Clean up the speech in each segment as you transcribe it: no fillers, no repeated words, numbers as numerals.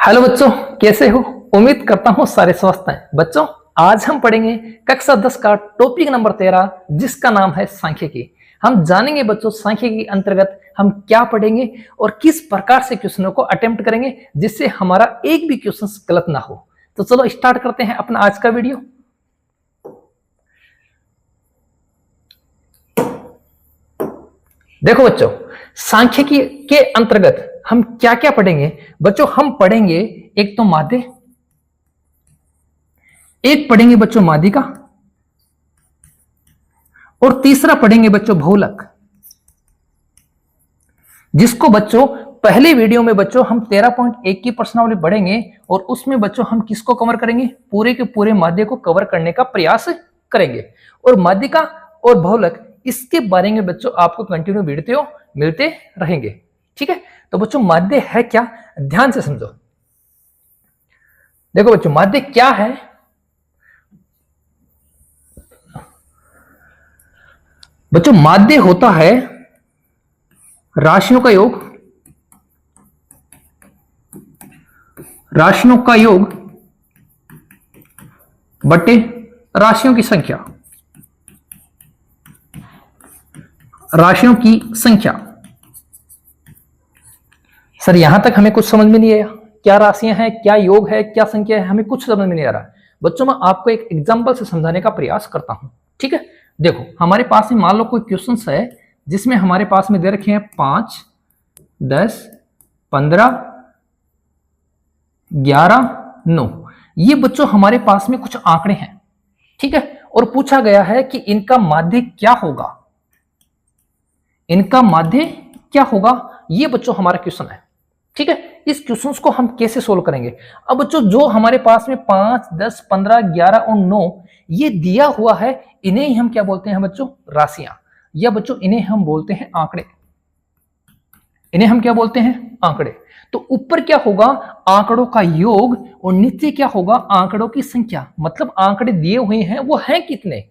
Hello बच्चों, कैसे हो? उम्मीद करता हूँ सारे स्वस्थ हैं। बच्चों, आज हम पढ़ेंगे कक्षा 10 का टॉपिक नंबर 13, जिसका नाम है सांख्यिकी। हम जानेंगे बच्चों सांख्यिकी के अंतर्गत हम क्या पढ़ेंगे और किस प्रकार से क्वेश्चनों को अटेम्प्ट करेंगे जिससे हमारा एक भी क्वेश्चन गलत ना हो। तो चलो स्टार्ट करते हैं अपना आज का वीडियो। देखो बच्चों, सांख्यिकी के अंतर्गत हम क्या क्या पढ़ेंगे। बच्चों, हम पढ़ेंगे एक तो माध्य, एक पढ़ेंगे बच्चों माध्यिका, और तीसरा पढ़ेंगे बच्चों बहुलक, जिसको बच्चों पहले वीडियो में बच्चों हम 13.1 की प्रश्नावली पढ़ेंगे और उसमें बच्चों हम किसको कवर करेंगे, पूरे के पूरे माध्य को कवर करने का प्रयास करेंगे। और माध्यिका और बहुलक इसके बारे में बच्चों आपको कंटिन्यू वीडियो मिलते रहेंगे। ठीक है, तो बच्चों माध्य है क्या, ध्यान से समझो। देखो बच्चों, माध्य क्या है? बच्चों, माध्य होता है राशियों का योग, राशियों का योग बटे राशियों की संख्या, राशियों की संख्या। सर यहां तक हमें कुछ समझ में नहीं आया, क्या राशियां हैं, क्या योग है, क्या संख्या है, हमें कुछ समझ में नहीं आ रहा। बच्चों, मैं आपको एक एग्जांपल से समझाने का प्रयास करता हूं। ठीक है, देखो हमारे पास में मान लो कोई क्वेश्चन है जिसमें हमारे पास में दे रखे हैं 5, 10, 15, 11, 9। ये बच्चों हमारे पास में कुछ आंकड़े हैं। ठीक है, और पूछा गया है कि इनका माध्य क्या होगा, इनका माध्य क्या होगा, ये बच्चों हमारा क्वेश्चन है। ठीक है, इस क्वेश्चन को हम कैसे सोल्व करेंगे। अब बच्चों जो हमारे पास में 5, 10, 15, 11 और 9 ये दिया हुआ है, इन्हें ही हम क्या बोलते हैं बच्चों, राशियां, या बच्चों इन्हें हम बोलते हैं आंकड़े। इन्हें हम क्या बोलते हैं, आंकड़े। तो ऊपर क्या होगा, आंकड़ों का योग, और नीचे क्या होगा, आंकड़ों की संख्या। मतलब आंकड़े दिए हुए हैं वो हैं कितने।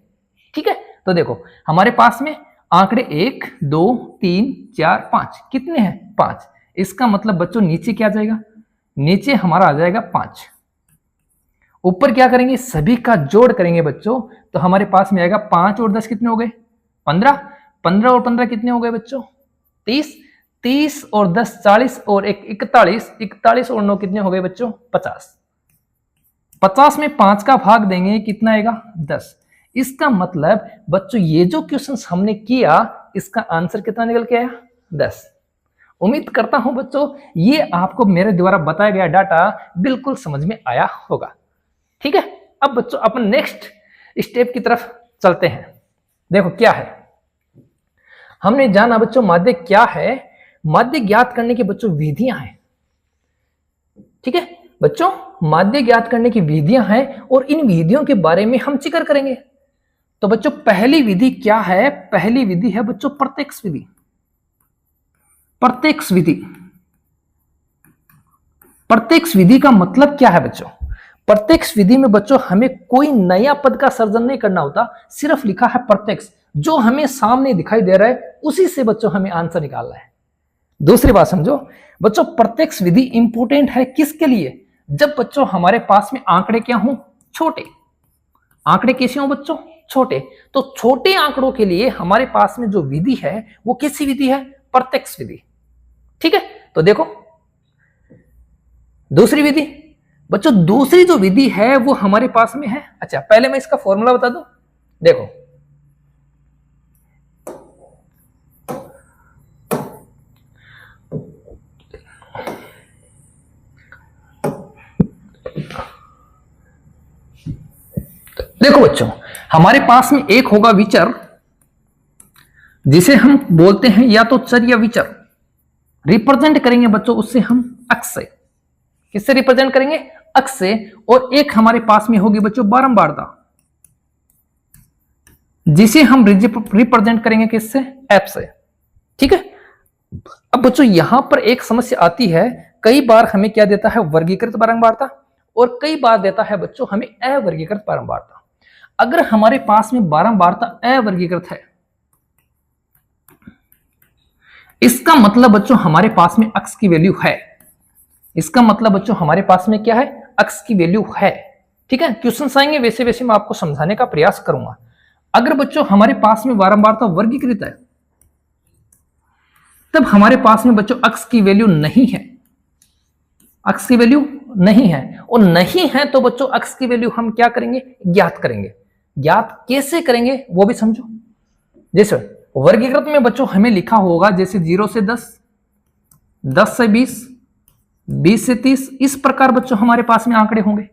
ठीक है, तो देखो हमारे पास में आंकड़े 1, 2, 3, 4, 5 कितने हैं, 5। इसका मतलब बच्चों नीचे क्या आ जाएगा, नीचे हमारा आ जाएगा 5। ऊपर क्या करेंगे, सभी का जोड़ करेंगे बच्चों, तो हमारे पास में आएगा 5 और 10 कितने हो गए, 15। 15 और 15 कितने हो गए बच्चों, 30। 30 और 10 40 और 1 41। 41 और 9 कितने हो गए बच्चों, 50। 50 में 5 का भाग देंगे कितना आएगा, 10। इसका मतलब बच्चों ये जो क्वेश्चन हमने किया इसका आंसर कितना निकल के आया, 10। उम्मीद करता हूं बच्चों ये आपको मेरे द्वारा बताया गया डाटा बिल्कुल समझ में आया होगा। ठीक है, अब बच्चों अपन नेक्स्ट स्टेप की तरफ चलते हैं। देखो क्या है, हमने जाना बच्चों माध्य क्या है, माध्य ज्ञात करने की बच्चों विधियां हैं। ठीक है बच्चों, माध्य ज्ञात करने की विधियां हैं और इन विधियों के बारे में हम जिक्र करेंगे। तो बच्चों पहली विधि क्या है, पहली विधि है बच्चों प्रत्यक्ष विधि। प्रत्यक्ष विधि, प्रत्यक्ष विधि का मतलब क्या है बच्चों, प्रत्यक्ष विधि में बच्चों हमें कोई नया पद का सर्जन नहीं करना होता, सिर्फ लिखा है प्रत्यक्ष, जो हमें सामने दिखाई दे रहा है उसी से बच्चों हमें आंसर निकालना है। दूसरी बात समझो बच्चों, प्रत्यक्ष विधि इंपॉर्टेंट है किसके लिए, जब बच्चों हमारे पास में आंकड़े क्या हों, छोटे। आंकड़े कैसे हों बच्चों, छोटे। तो छोटे आंकड़ों के लिए हमारे पास में जो विधि है वो कैसी विधि है, प्रत्यक्ष विधि। ठीक है, तो देखो दूसरी विधि बच्चों, दूसरी जो विधि है वो हमारे पास में है। अच्छा पहले मैं इसका फॉर्मूला बता दूं, देखो देखो बच्चों हमारे पास में एक होगा विचर, जिसे हम बोलते हैं या तो चर या विचर। रिप्रेजेंट करेंगे बच्चों उससे हम अक्ष से, किससे रिप्रेजेंट करेंगे, अक्ष से। और एक हमारे पास में होगी बच्चों बारंबारता, जिसे हम रिप्रेजेंट करेंगे किससे, एफ से। ठीक है, अब बच्चों यहां पर एक समस्या आती है, कई बार हमें क्या देता है, वर्गीकृत बारंबारता, और कई बार देता है बच्चों हमें अवर्गीकृत बारंबारता। अगर हमारे पास में बारंबारता अवर्गीकृत है, इसका मतलब बच्चों हमारे पास में अक्स की वैल्यू है। इसका मतलब बच्चों हमारे पास में क्या है, अक्स की वैल्यू है। ठीक है, क्वेश्चन आएंगे वैसे वैसे मैं आपको समझाने का प्रयास करूंगा। अगर बच्चों हमारे पास में बारंबारता वर्गीकृत है, तब हमारे पास में बच्चों अक्स की वैल्यू नहीं है, अक्स की वैल्यू नहीं है, और नहीं है तो बच्चों अक्स की वैल्यू हम क्या करेंगे, ज्ञात करेंगे। ज्ञात कैसे करेंगे वो भी समझो। जैसे वर्गीकृत में बच्चों हमें लिखा होगा जैसे 0 से 10, 10 से 20, 20 से 30, इस प्रकार बच्चों हमारे पास में आंकड़े होंगे।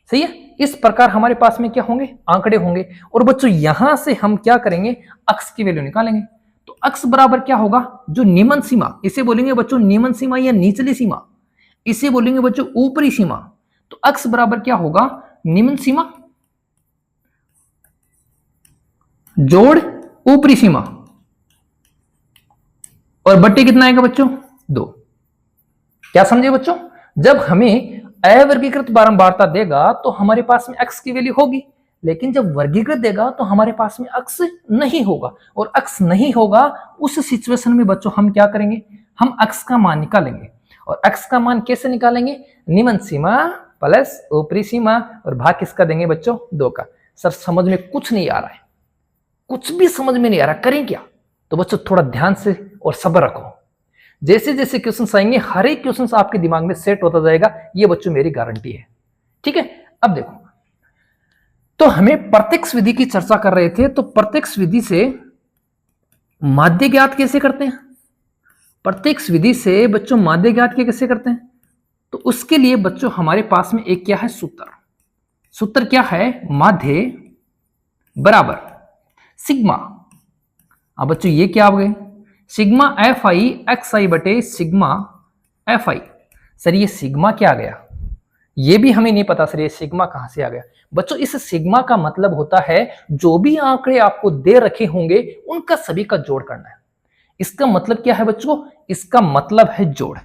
सही है, इस प्रकार हमारे पास में क्या होंगे, आंकड़े होंगे। और बच्चों यहां से हम क्या करेंगे, अक्स की वैल्यू निकालेंगे। तो अक्स बराबर क्या होगा, जो निम्न सीमा, इसे बोलेंगे बच्चों निम्न सीमा या निचली सीमा, इसे बोलेंगे बच्चों ऊपरी सीमा। तो अक्स बराबर क्या होगा, निम्न सीमा जोड़ ऊपरी सीमा, और बट्टे कितना आएगा बच्चों, 2। क्या समझे बच्चों, जब हमें अवर्गीकृत बारंबारता देगा तो हमारे पास में अक्स की वैल्यू होगी, लेकिन जब वर्गीकृत देगा तो हमारे पास में अक्स नहीं होगा, और अक्स नहीं होगा उस सिचुएशन में बच्चों हम क्या करेंगे, हम अक्स का मान निकालेंगे। और अक्स का मान कैसे निकालेंगे, निम्न सीमा प्लस ऊपरी सीमा, और भाग किसका देंगे बच्चों, 2 का। सर समझ में कुछ नहीं आ रहा है, कुछ भी समझ में नहीं आ रहा, करें क्या। तो बच्चों थोड़ा ध्यान से और सब्र रखो, जैसे जैसे क्वेश्चन आएंगे हर एक क्वेश्चन आपके दिमाग में सेट होता जाएगा, ये बच्चों मेरी गारंटी है। ठीक है, अब देखो, तो हमें प्रत्यक्ष विधि की चर्चा कर रहे थे, तो प्रत्यक्ष विधि से माध्य ज्ञात कैसे करते हैं, प्रत्यक्ष विधि से बच्चों माध्य ज्ञात कैसे करते हैं। तो उसके लिए बच्चों हमारे पास में एक क्या है, सूत्र। सूत्र क्या है, माध्य बराबर सिग्मा। अब बच्चों ये क्या हो गए, sigma F I X I बटे सिग्मा एफ आई। सर ये सिग्मा क्या आ गया, ये भी हमें नहीं पता सर, ये सिग्मा कहां से आ गया। बच्चों इस सिग्मा का मतलब होता है जो भी आंकड़े आपको दे रखे होंगे उनका सभी का जोड़ करना है। इसका मतलब क्या है बच्चों, इसका मतलब है जोड़।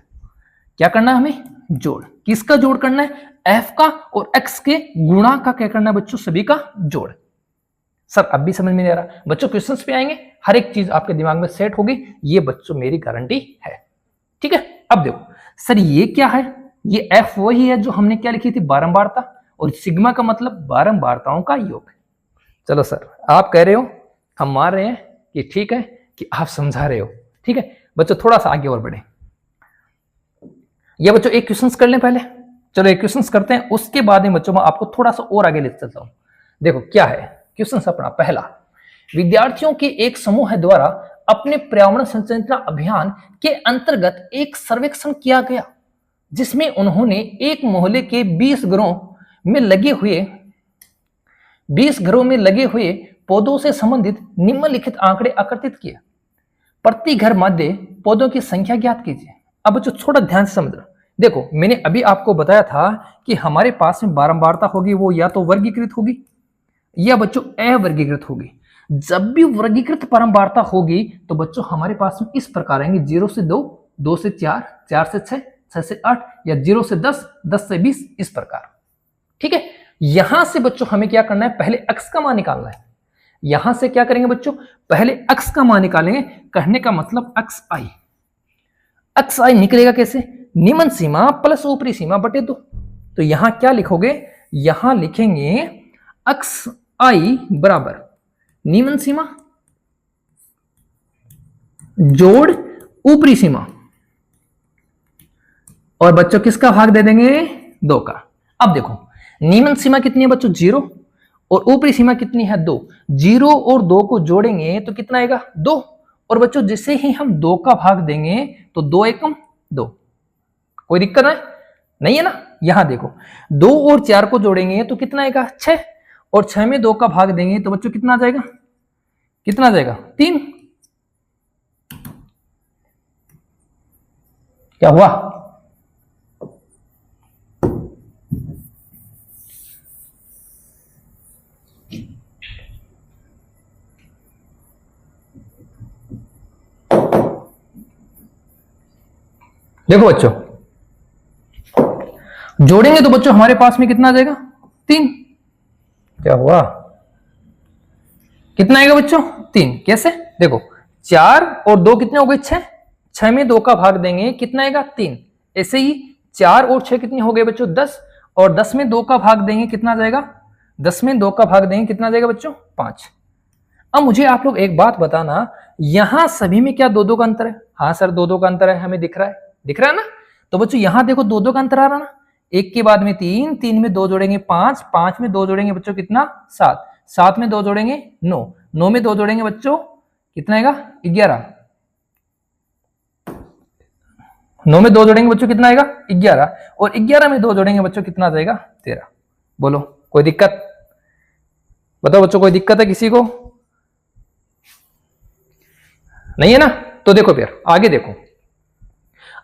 क्या करना है हमें, जोड़। किसका जोड़ करना है, एफ का और एक्स के गुणा का क्या करना है बच्चों, सभी का जोड़। सर अब भी समझ में नहीं आ रहा बच्चों, क्वेश्चंस पे आएंगे हर एक चीज आपके दिमाग में सेट होगी, ये बच्चों मेरी गारंटी है। ठीक है, अब देखो सर ये क्या है, ये एफ वही है जो हमने क्या लिखी थी, बारंबारता, और सिग्मा का मतलब बारंबारताओं का योग। चलो सर आप कह रहे हो, हम मान रहे हैं कि ठीक है कि आप समझा रहे हो। ठीक है बच्चों, थोड़ा सा आगे और बढ़े। ये बच्चों एक क्वेश्चंस कर लें पहले, चलो एक क्वेश्चंस करते हैं, उसके बाद में बच्चों मैं आपको थोड़ा सा और आगे ले चलता हूं। देखो क्या है क्वेश्चन अपना पहला, विद्यार्थियों के एक समूह द्वारा अपने पर्यावरण संरक्षण अभियान के अंतर्गत एक सर्वेक्षण किया गया, जिसमें उन्होंने एक मोहल्ले के 20 घरों में लगे हुए पौधों से संबंधित निम्नलिखित आंकड़े एकत्रित किए। प्रति घर मध्य पौधों की संख्या ज्ञात कीजिए। अब बच्चों थोड़ा ध्यान से समझो, देखो मैंने अभी आपको बताया था कि हमारे पास में बारंबारता होगी वो या तो वर्गीकृत होगी या बच्चों अवर्गीकृत होगी। जब भी वर्गीकृत बारंबारता होगी तो बच्चों हमारे पास में इस प्रकार आएंगे, 0 से 2, 2 से 4, 4 से 6, 6 से 8, या 0 से 10, 10 से 20, इस प्रकार। ठीक है, यहां से बच्चों हमें क्या करना है, पहले अक्स का मान निकालना है। यहां से क्या करेंगे बच्चों, पहले अक्स का मान निकालेंगे। कहने का मतलब अक्स आई, अक्स आई निकलेगा कैसे, निम्न सीमा प्लस ऊपरी सीमा बटे 2। तो यहां क्या लिखोगे, यहां लिखेंगे अक्स आई बराबर निम्न सीमा जोड़ ऊपरी सीमा, और बच्चों किसका भाग दे देंगे, 2 का। अब देखो निम्न सीमा कितनी है बच्चों, 0, और ऊपरी सीमा कितनी है, 2। 0 और 2 को जोड़ेंगे तो कितना आएगा, 2। और बच्चों जिसे ही हम 2 का भाग देंगे तो 2 एकम 2। कोई दिक्कत नहीं है ना। यहां देखो 2 और 4 को जोड़ेंगे तो कितना आएगा, 6, और 6 में 2 का भाग देंगे तो बच्चों कितना आ जाएगा, कितना आ जाएगा, 3। क्या हुआ, देखो बच्चों जोड़ेंगे तो बच्चों हमारे पास में कितना आ जाएगा, 3। क्या हुआ, कितना आएगा बच्चों, 3। कैसे, देखो 4 और 2 कितने हो गए, 6, 6 में 2 का भाग देंगे कितना आएगा, 3। ऐसे ही 4 और 6 कितनी हो गए बच्चों 10, और 10 में 2 का भाग देंगे कितना जाएगा, 10 में 2 का भाग देंगे कितना जाएगा बच्चों 5। अब मुझे आप लोग एक बात बताना, यहां सभी में क्या 2-2 का अंतर है? हाँ सर 2-2 का अंतर है, हमें दिख रहा है, दिख रहा है ना। तो बच्चों यहां देखो 2-2 का अंतर आ रहा ना, 1 के बाद में 3, 3 में 2 जोड़ेंगे 5, 5 में 2 जोड़ेंगे बच्चों कितना 7, 7 में 2 जोड़ेंगे 9, 9 में 2 जोड़ेंगे बच्चों कितना आएगा 11, 9 में 2 जोड़ेंगे बच्चों कितना आएगा 11, और 11 में 2 जोड़ेंगे बच्चों कितना जाएगा 13। बोलो कोई दिक्कत? बताओ बच्चों कोई दिक्कत है किसी को? नहीं है ना। तो देखो फिर आगे देखो,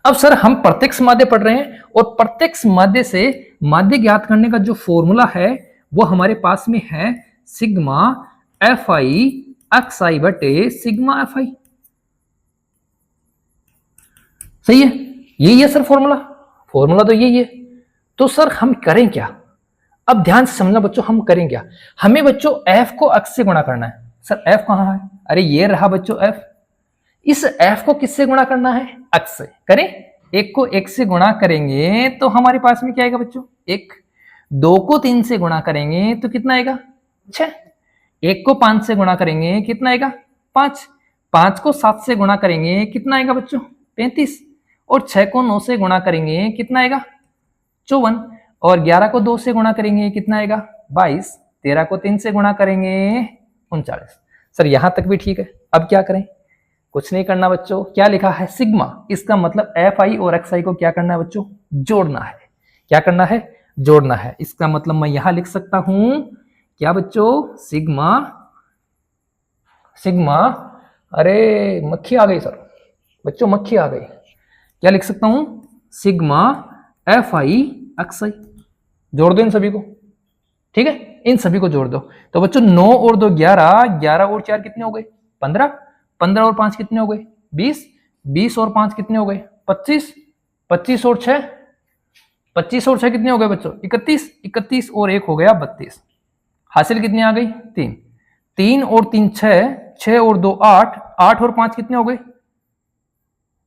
अब सर हम प्रत्यक्ष माध्य पढ़ रहे हैं, और प्रत्यक्ष माध्य से माध्य ज्ञात करने का जो फॉर्मूला है वो हमारे पास में है sigma F I X I बटे सिग्मा एफ आई। सही है, यही है सर फॉर्मूला, फॉर्मूला तो यही है। तो सर हम करें क्या? अब ध्यान से समझना बच्चों, हम करें क्या? हमें बच्चों एफ को एक्स से गुणा करना है। सर एफ कहां है? अरे ये रहा बच्चों एफ। इस एफ को किससे गुणा करना है? एक्स से। करें, एक को एक से गुणा करेंगे तो हमारे पास में क्या आएगा बच्चों 1, 2 को 3 से गुणा करेंगे तो कितना आएगा 6, 1 को 5 से गुणा करेंगे कितना आएगा 5, 5 को 7 से गुणा करेंगे कितना आएगा बच्चों 35, और 6 को 9 से गुणा करेंगे कितना आएगा 54, और 11 को 2 से गुणा करेंगे कितना आएगा 22, 13 को 3 से गुणा करेंगे 39। सर यहां तक भी ठीक है। अब क्या करें? कुछ नहीं करना बच्चों, क्या लिखा है सिग्मा, इसका मतलब एफ आई और एक्स आई को क्या करना है बच्चों जोड़ना है। क्या करना है? जोड़ना है। इसका मतलब मैं यहां लिख सकता हूं क्या बच्चों सिग्मा, सिग्मा, अरे मक्खी आ गई सर बच्चों, मक्खी आ गई। क्या लिख सकता हूं सिग्मा एफ आई एक्स आई। जोड़ दो इन सभी को, ठीक है, इन सभी को जोड़ दो। तो बच्चों 9 और 2 11, 11 और 4 कितने हो गए 15, 15 और 5 कितने हो गए 20, 20 और 5 कितने हो गए 25, 25 और 6, 25 और 6 कितने हो गए बच्चों 31, 31 और 1 हो गया 32। हासिल कितनी आ गई 3, 3 और 3 6, 6 और 2 8, 8 और 5 कितने हो गए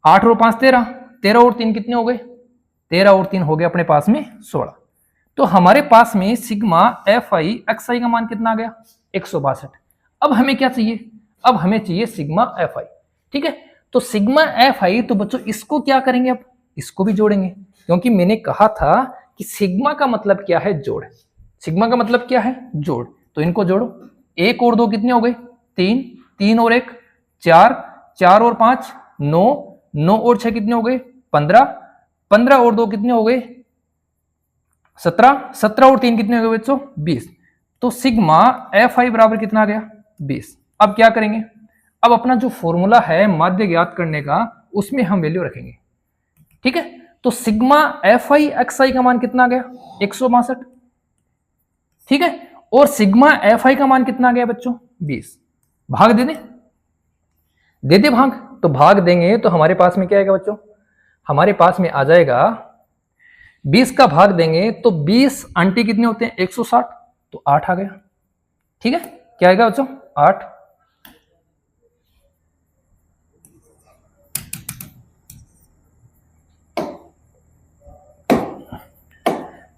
8 और 5 13, 13 और 3 कितने हो गए 13 और 3 हो गए अपने पास में 16। तो हमारे पास में सिग्मा एफ आई एक्स आई का मान कितना आ गया 162। अब हमें क्या चाहिए? अब हमें चाहिए सिग्मा एफ आई। ठीक है, तो सिग्मा एफ आई, तो बच्चों इसको क्या करेंगे? अब इसको भी जोड़ेंगे, क्योंकि मैंने कहा था कि सिग्मा का मतलब क्या है जोड़, सिग्मा का मतलब क्या है जोड़। तो इनको जोड़ो, 1 और 2 कितने हो गए 3, 3 और 1 4, 4 और 5 9, 9 और 6 कितने हो गए 15, 15 और 2 कितने हो गए 17, 17 और 3 कितने हो गए बच्चों 20। तो सिग्मा एफ आई बराबर कितना आ गया 20। अब क्या करेंगे? अब अपना जो फॉर्मूला है माध्य ज्ञात करने का उसमें हम वैल्यू रखेंगे। ठीक है, तो सिग्मा एफ आई एक्स आई का मान कितना आ गया 162। ठीक है, और सिग्मा एफ आई का मान कितना आ गया बच्चों 20। भाग दे दे भाग। तो भाग देंगे तो हमारे पास में क्या आएगा बच्चों, हमारे पास में आ जाएगा 20 का भाग देंगे तो 20 आंटी कितने होते हैं 160, तो 8 आ गया। ठीक है, क्या आएगा बच्चों 8।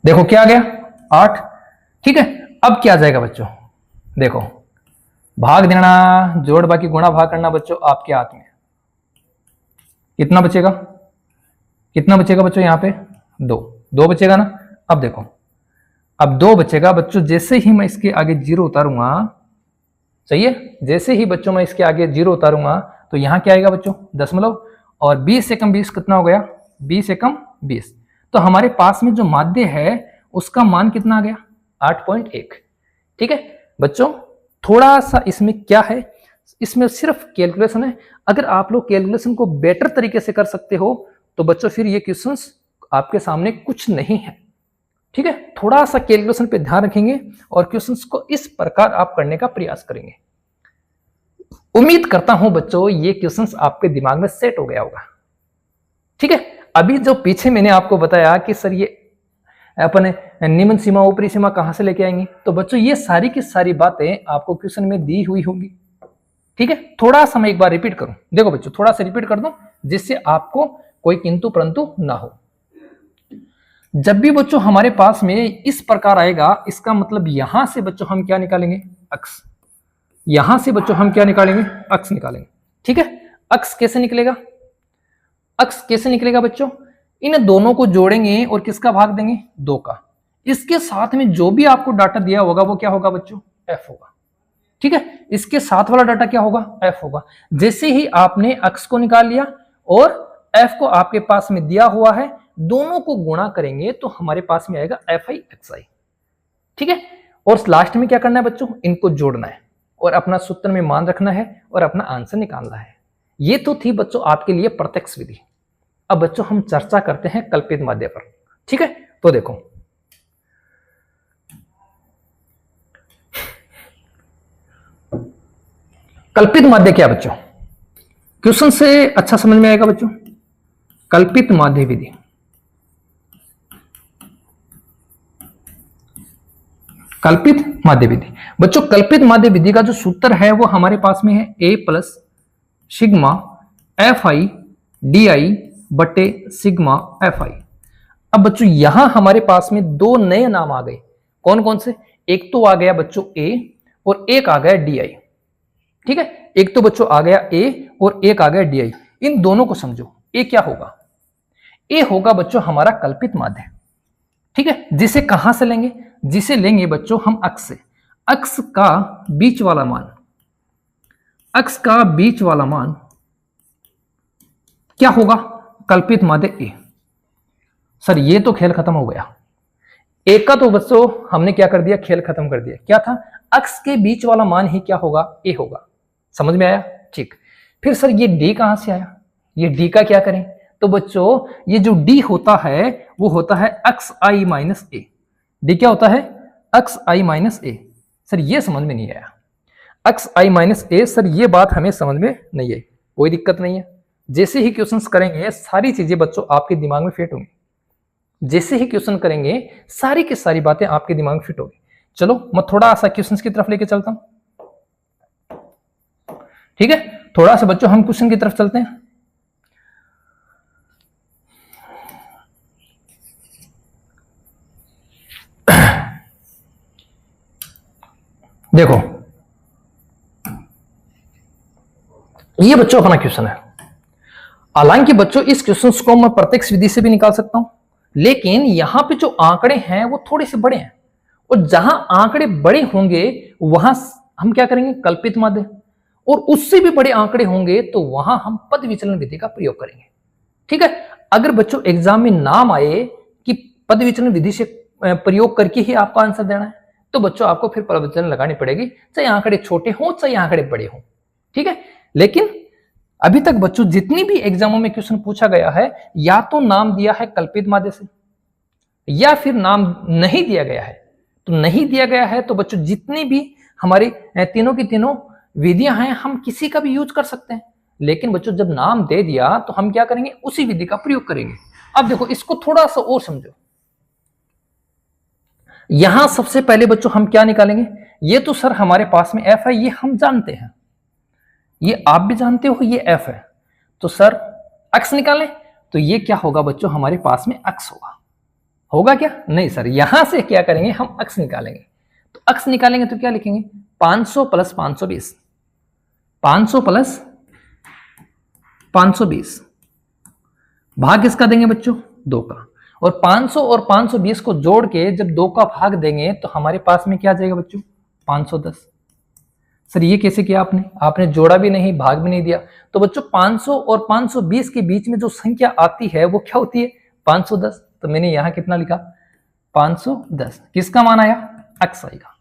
देखो क्या आ गया 8। ठीक है, अब क्या आ जाएगा बच्चों, देखो भाग देना जोड़ बाकी गुणा भाग करना बच्चों आपके हाथ में। कितना बचेगा, कितना बचेगा बच्चों यहाँ पे 2, 2 बचेगा ना। अब देखो, अब 2 बचेगा बच्चों, जैसे ही मैं इसके आगे 0 उतारूंगा, सही है, जैसे ही बच्चों मैं इसके आगे 0 उतारूंगा तो यहाँ क्या आएगा बच्चों दशमलव, और 20 से कम 20 कितना हो गया 20 से कम 20। तो हमारे पास में जो माध्य है उसका मान कितना आ गया 8.1। ठीक है बच्चों, थोड़ा सा इसमें क्या है, इसमें सिर्फ कैलकुलेशन है। अगर आप लोग कैलकुलेशन को बेटर तरीके से कर सकते हो तो बच्चों फिर ये क्वेश्चंस आपके सामने कुछ नहीं है। ठीक है, थोड़ा सा कैलकुलेशन पे ध्यान रखेंगे और क्वेश्चंस को इस प्रकार आप करने का प्रयास करेंगे। उम्मीद करता हूं बच्चों ये क्वेश्चंस आपके दिमाग में सेट हो गया होगा। ठीक है, अभी जो पीछे मैंने आपको बताया कि सर ये अपने निम्न सीमा ऊपरी सीमा कहां से लेके आएंगे, तो बच्चों ये सारी की सारी बातें आपको क्वेश्चन में दी हुई होंगी। ठीक है, थोड़ा सा मैं एक बार रिपीट करूं, देखो बच्चों थोड़ा सा रिपीट कर दूं जिससे आपको कोई किंतु परंतु ना हो। जब भी बच्चों हमारे पास में इस प्रकार आएगा, इसका मतलब यहां से बच्चों हम क्या निकालेंगे, अक्स। यहां से बच्चों हम क्या निकालेंगे, अक्स निकालेंगे। ठीक है, अक्स कैसे निकलेगा, अक्स कैसे निकलेगा बच्चों, इन दोनों को जोड़ेंगे और किसका भाग देंगे, 2 का। इसके साथ में जो भी आपको डाटा दिया होगा वो क्या होगा बच्चों, एफ होगा। ठीक है, इसके साथ वाला डाटा क्या होगा, एफ होगा। जैसे ही आपने अक्स को निकाल लिया और एफ को आपके पास में दिया हुआ है, दोनों को गुणा करेंगे तो हमारे पास में आएगा एफ आई एक्स आई। ठीक है, और लास्ट में क्या करना है बच्चों, इनको जोड़ना है और अपना सूत्र में मान रखना है और अपना आंसर निकालना है। ये तो थी बच्चों आपके लिए प्रत्यक्ष विधि। अब बच्चों हम चर्चा करते हैं कल्पित माध्य पर। ठीक है, तो देखो कल्पित माध्य क्या बच्चों, क्वेश्चन से अच्छा समझ में आएगा बच्चों। कल्पित माध्य विधि, कल्पित माध्य विधि बच्चों, कल्पित माध्य विधि का जो सूत्र है वो हमारे पास में है A plus sigma F I D I बटे सिग्मा एफ आई। अब बच्चों यहां हमारे पास में 2 नए नाम आ गए, कौन कौन से, एक तो आ गया बच्चों ए और एक आ गया डी आई। ठीक है, एक तो बच्चों आ गया ए और एक आ गया डी आई। इन दोनों को समझो, ए क्या होगा, ए होगा बच्चों हमारा कल्पित माध्य। ठीक है, जिसे कहां से लेंगे, जिसे लेंगे बच्चों हम अक्स से। अक्स का बीच वाला मान, अक्स का बीच वाला मान क्या होगा, कल्पित माध्य ए। सर ये तो खेल खत्म हो गया, ए का तो बच्चों हमने क्या कर दिया, खेल खत्म कर दिया। क्या था, अक्स के बीच वाला मान ही क्या होगा, ए होगा। समझ में आया, ठीक। फिर सर ये डी कहां से आया, ये डी का क्या करें, तो बच्चों ये जो डी होता है वो होता है एक्स आई माइनस ए। डी क्या होता है, एक्स आई माइनस ए। सर ये समझ में नहीं आया, एक्स आई माइनस ए। सर ये बात हमें समझ में नहीं आई, कोई दिक्कत नहीं है। जैसे ही क्वेश्चंस करेंगे सारी चीजें बच्चों आपके दिमाग में फिट होंगी। जैसे ही क्वेश्चन करेंगे सारी की सारी बातें आपके दिमाग में फिट होगी। चलो मैं थोड़ा सा क्वेश्चंस की तरफ लेके चलता हूं। ठीक है, थोड़ा सा बच्चों हम क्वेश्चन की तरफ चलते हैं। देखो ये बच्चों अपना क्वेश्चन है। हालांकि बच्चों इस क्वेश्चन को मैं प्रत्यक्ष विधि से भी निकाल सकता हूं, लेकिन यहां पे जो आंकड़े हैं वो थोड़े से बड़े हैं, और जहां आंकड़े बड़े होंगे वहां हम क्या करेंगे, कल्पित माध्य। और उससे भी बड़े आंकड़े होंगे तो वहां हम पद विचलन विधि का प्रयोग करेंगे। ठीक है, अगर बच्चों एग्जाम में नाम आए कि पद विचलन विधि से प्रयोग करके ही आपको आंसर देना है, तो बच्चों आपको फिर पद विचलन लगानी पड़ेगी, चाहे आंकड़े छोटे हों चाहे आंकड़े बड़े हों। ठीक है, लेकिन अभी तक बच्चों जितनी भी एग्जामों में क्वेश्चन पूछा गया है, या तो नाम दिया है कल्पित माध्य से, या फिर नाम नहीं दिया गया है। तो नहीं दिया गया है तो बच्चों जितनी भी हमारी तीनों की तीनों विधियां हैं हम किसी का भी यूज कर सकते हैं, लेकिन बच्चों जब नाम दे दिया तो हम क्या करेंगे, उसी विधि का प्रयोग करेंगे। अब देखो इसको थोड़ा सा और समझो। यहां सबसे पहले बच्चों हम क्या निकालेंगे, ये तो सर हमारे पास में एफ है, ये हम जानते हैं, ये आप भी जानते हो, ये एफ है। तो सर अक्स निकालें, तो ये क्या होगा बच्चों, हमारे पास में अक्स होगा क्या, नहीं सर, यहां से क्या करेंगे, हम अक्स निकालेंगे। तो अक्स निकालेंगे तो क्या लिखेंगे, 500 प्लस 520, 500 प्लस 520 भाग किसका देंगे बच्चों, 2 का। और 500 और 520 को जोड़ के जब 2 का भाग देंगे तो हमारे पास में क्या जाएगा बच्चों, 510। सर ये कैसे किया आपने, आपने जोड़ा भी नहीं भाग भी नहीं दिया। तो बच्चों 500 और 520 के बीच में जो संख्या आती है वो क्या होती है, 510। तो मैंने यहां कितना लिखा, 510। किसका मान आया, अक्स आएगा।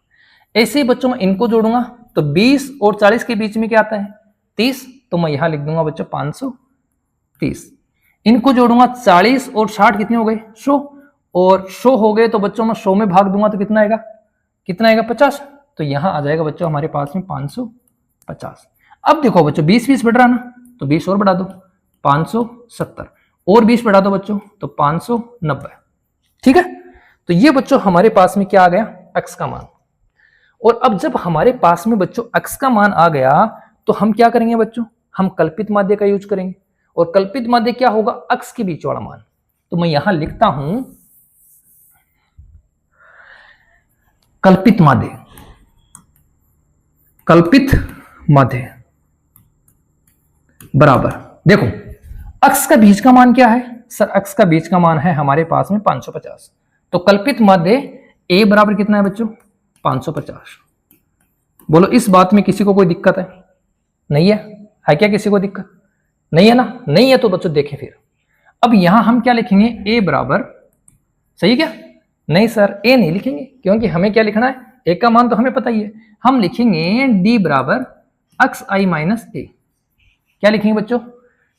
ऐसे ही बच्चों मैं इनको जोड़ूंगा तो 20 और 40 के बीच में क्या आता है, 30। तो मैं यहां लिख दूंगा बच्चों 530। इनको जोड़ूंगा 40 और 60 कितने हो गए, 100, और 100 हो गए तो बच्चों मैं 100 में भाग दूंगा तो कितना आएगा, 50। तो यहां आ जाएगा बच्चों हमारे पास में 550। अब देखो बच्चों 20 बढ़ रहा ना, तो 20 और बढ़ा दो 570, और 20 बढ़ा दो बच्चों तो 590। ठीक है, तो ये बच्चों हमारे पास में क्या आ गया, अक्स का मान। और अब जब हमारे पास में बच्चों अक्स का मान आ गया तो हम क्या करेंगे बच्चों, हम कल्पित माध्य का यूज करेंगे। और कल्पित माध्य क्या होगा, अक्स के बीच वाला मान। तो मैं यहां लिखता हूं कल्पित माध्य, कल्पित माध्य बराबर, देखो अक्स का बीच का मान क्या है सर, अक्स का बीच का मान है हमारे पास में 550, तो कल्पित माध्य ए बराबर कितना है बच्चों 550। बोलो इस बात में किसी को कोई दिक्कत है? नहीं है क्या किसी को दिक्कत? नहीं है ना, नहीं है तो बच्चों देखें फिर। अब यहां हम क्या लिखेंगे, ए बराबर, सही है क्या? नहीं सर ए नहीं लिखेंगे, क्योंकि हमें क्या लिखना है, ए का मान तो हमें पता ही है, हम लिखेंगे डी बराबर एक्स आई माइनस ए। क्या लिखेंगे बच्चों,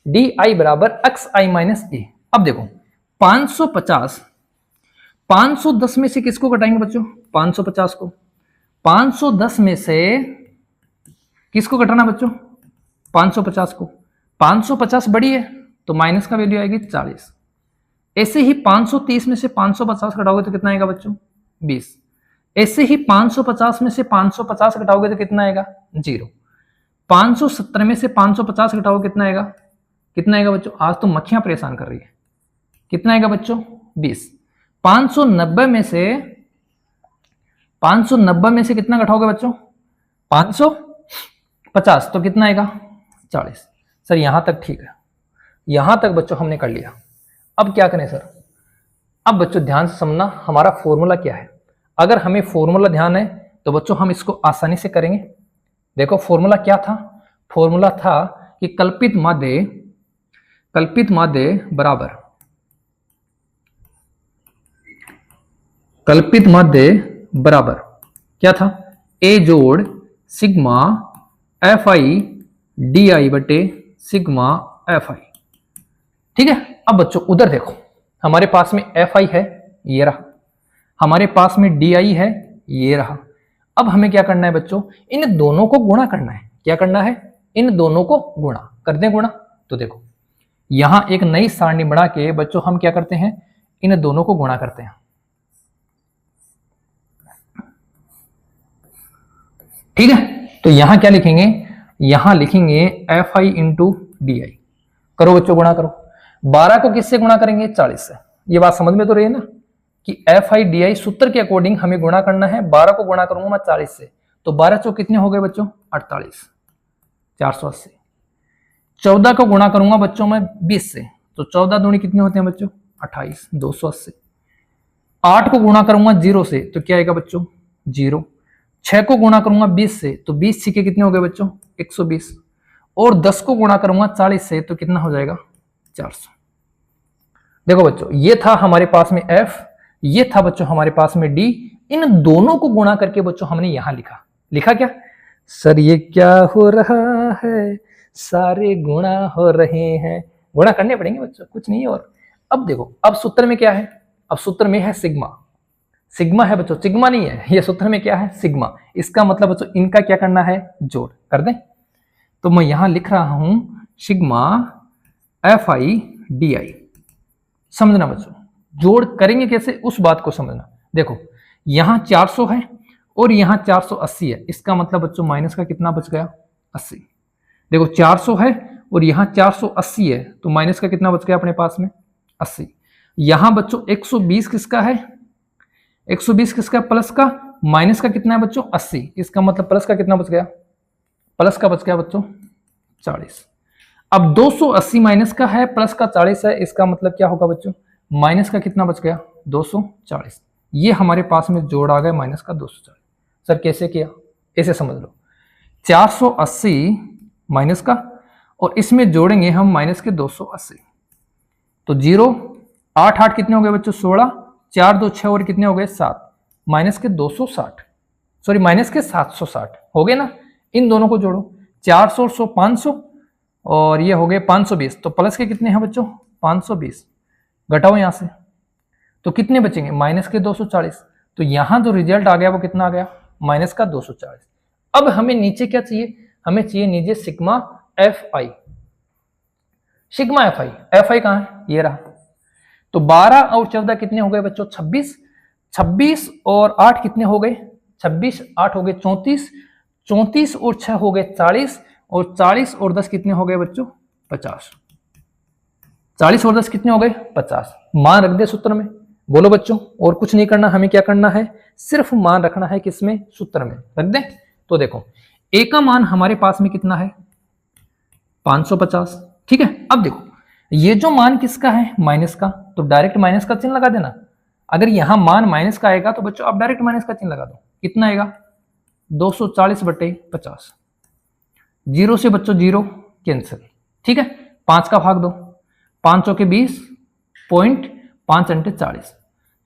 डी आई बराबर एक्स आई माइनस ए। अब देखो 550, 510 में से किसको घटाएंगे बच्चों, 550 को, 510 में से किसको घटाना बच्चों, 550 को, 550 बड़ी है तो माइनस का वैल्यू आएगी 40। ऐसे ही 530 में से 550 घटाओगे तो कितना आएगा बच्चों 20। ऐसे ही 550 में से 550 घटाओगे तो कितना आएगा 0। 570 में से 550 घटाओगे कितना आएगा, कितना आएगा बच्चों, आज तो मक्खियां परेशान कर रही है, कितना आएगा बच्चों 20। 590 में से कितना घटाओगे बच्चों 550 तो कितना आएगा 40। सर यहां तक ठीक है, यहां तक बच्चों हमने कर लिया। अब क्या करें सर, अब बच्चों ध्यान से समझना हमारा फॉर्मूला क्या है। अगर हमें फॉर्मूला ध्यान है तो बच्चों हम इसको आसानी से करेंगे। देखो फॉर्मूला क्या था, फॉर्मूला था कि कल्पित माध्य बराबर, कल्पित माध्य बराबर क्या था, ए जोड़ sigma F I D I बटे सिग्मा एफ आई। ठीक है। अब बच्चों उधर देखो, हमारे पास में एफ आई है ये रहा, हमारे पास में डी आई है ये रहा। अब हमें क्या करना है बच्चों, इन दोनों को गुणा करना है। क्या करना है, इन दोनों को गुणा कर दें। गुणा तो देखो यहां एक नई सारणी बना के बच्चों हम क्या करते हैं, इन दोनों को गुणा करते हैं। ठीक है, तो यहां क्या लिखेंगे, यहां लिखेंगे F I into D I. करो बच्चों गुणा करो। 12 को किससे गुणा करेंगे 40 से। ये बात समझ में तो रही है ना कि एफ आई डी आई सूत्र के अकॉर्डिंग हमें गुणा करना है। 12 को गुणा करूंगा मैं 40 से, तो 12 चौक कितने हो गए बच्चों 48, 480। 14 को गुणा करूंगा बच्चों मैं 20 से, तो 14 दूनी कितने होते हैं बच्चों 28, 280। 8 को गुणा करूंगा 0 से तो क्या आएगा बच्चों 0। 6 को गुणा करूंगा 20 से तो 20 छिके कितने हो गए बच्चों 120। और 10 को गुणा करूंगा 40 से तो कितना हो जाएगा 400। देखो बच्चों ये था हमारे पास में f, ये था बच्चों हमारे पास में d। इन दोनों को गुणा करके बच्चों हमने यहां लिखा। लिखा क्या सर, ये क्या हो रहा है, सारे गुणा हो रहे हैं। गुणा करने पड़ेंगे बच्चों, कुछ नहीं है। और अब देखो, अब सूत्र में क्या है, अब सूत्र में है सिग्मा। सिग्मा है बच्चों, सिग्मा नहीं है, ये सूत्र में क्या है सिग्मा। इसका मतलब बच्चों इनका क्या करना है, जोड़ कर दें। तो मैं यहां लिख रहा हूं सिग्मा एफ आई डी आई। समझना बच्चों, जोड़ करेंगे कैसे उस बात को समझना। देखो यहां 400 है और यहां 480 है, इसका मतलब बच्चों माइनस का कितना बच गया 80। देखो 400 है और यहां 480 है, तो माइनस का कितना बच गया अपने पास में 80। यहां बच्चों 120 किसका है, 120 किसका प्लस का, माइनस का कितना है बच्चों 80। इसका मतलब प्लस का कितना बच गया, प्लस का बच गया बच्चों 40। अब 280 माइनस का है, प्लस का 40 है, इसका मतलब क्या होगा बच्चों माइनस का कितना बच गया 240। ये हमारे पास में जोड़ आ गया माइनस का 240। सर कैसे किया, ऐसे समझ लो 480 माइनस का और इसमें जोड़ेंगे हम माइनस के 280, तो 0 8 8 कितने हो गए बच्चों 16, 4 2 6 और कितने हो गए 7, माइनस के 260, सॉरी माइनस के 760 हो गए ना। इन दोनों को जोड़ो 400 और 100 500 और ये हो गए 520, तो प्लस के कितने हैं बच्चों 520, घटाओ यहां से तो कितने बचेंगे माइनस के 240। तो यहां जो रिजल्ट आ गया वो कितना आ गया माइनस का 240। अब हमें नीचे क्या चाहिए, हमें चाहिए नीचे sigma F I. Sigma F I, F I कहां है ये रहा। तो 12 और 14 कितने हो गए बच्चों 26, 26 और 8 कितने हो गए 26, 8 हो गए 34, 34 और 6 हो गए 40 और 40 और 10 कितने हो गए बच्चों 50। 40 और 10 कितने हो गए 50। मान रख दे सूत्र में, बोलो बच्चों, और कुछ नहीं करना, हमें क्या करना है, सिर्फ मान रखना है किसमें, सूत्र में रख दें। तो देखो ए का मान हमारे पास में कितना है, 550, ठीक है। अब देखो ये जो मान किसका है, माइनस का, तो डायरेक्ट माइनस का चिन्ह लगा देना। अगर यहां मान माइनस का आएगा तो बच्चों आप डायरेक्ट माइनस का चिन्ह लगा दो। कितना आएगा, 240/50। जीरो से बच्चों जीरो कैंसिल, ठीक है। 5 का भाग दो, 5 चौके 20, पॉइंट 5 अंटे 40।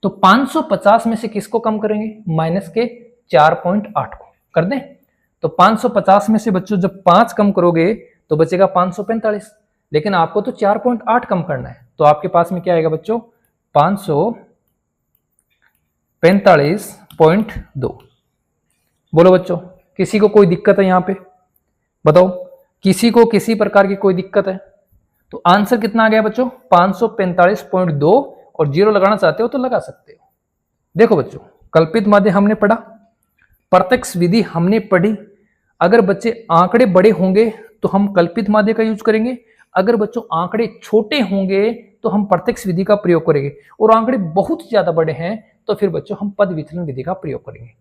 तो 550 में से किसको कम करेंगे, माइनस के 4.8 को कर दें। तो 550 में से बच्चों जब 5 कम करोगे तो बचेगा 545, लेकिन आपको तो 4.8 कम करना है। तो आपके पास में क्या आएगा बच्चों, 545.2। बोलो बच्चों, किसी को कोई दिक्कत है यहां पे, बताओ, किसी को किसी प्रकार की कोई दिक्कत है? तो आंसर कितना आ गया बच्चों, 545.2, और जीरो लगाना चाहते हो तो लगा सकते हो। देखो बच्चों, कल्पित माध्य हमने पढ़ा, प्रत्यक्ष विधि हमने पढ़ी। अगर बच्चे आंकड़े बड़े होंगे तो हम कल्पित माध्य का यूज करेंगे, अगर बच्चों आंकड़े छोटे होंगे तो हम प्रत्यक्ष विधि का प्रयोग करेंगे, और आंकड़े बहुत ज्यादा बड़े हैं तो फिर बच्चों हम पद विचलन विधि का प्रयोग करेंगे।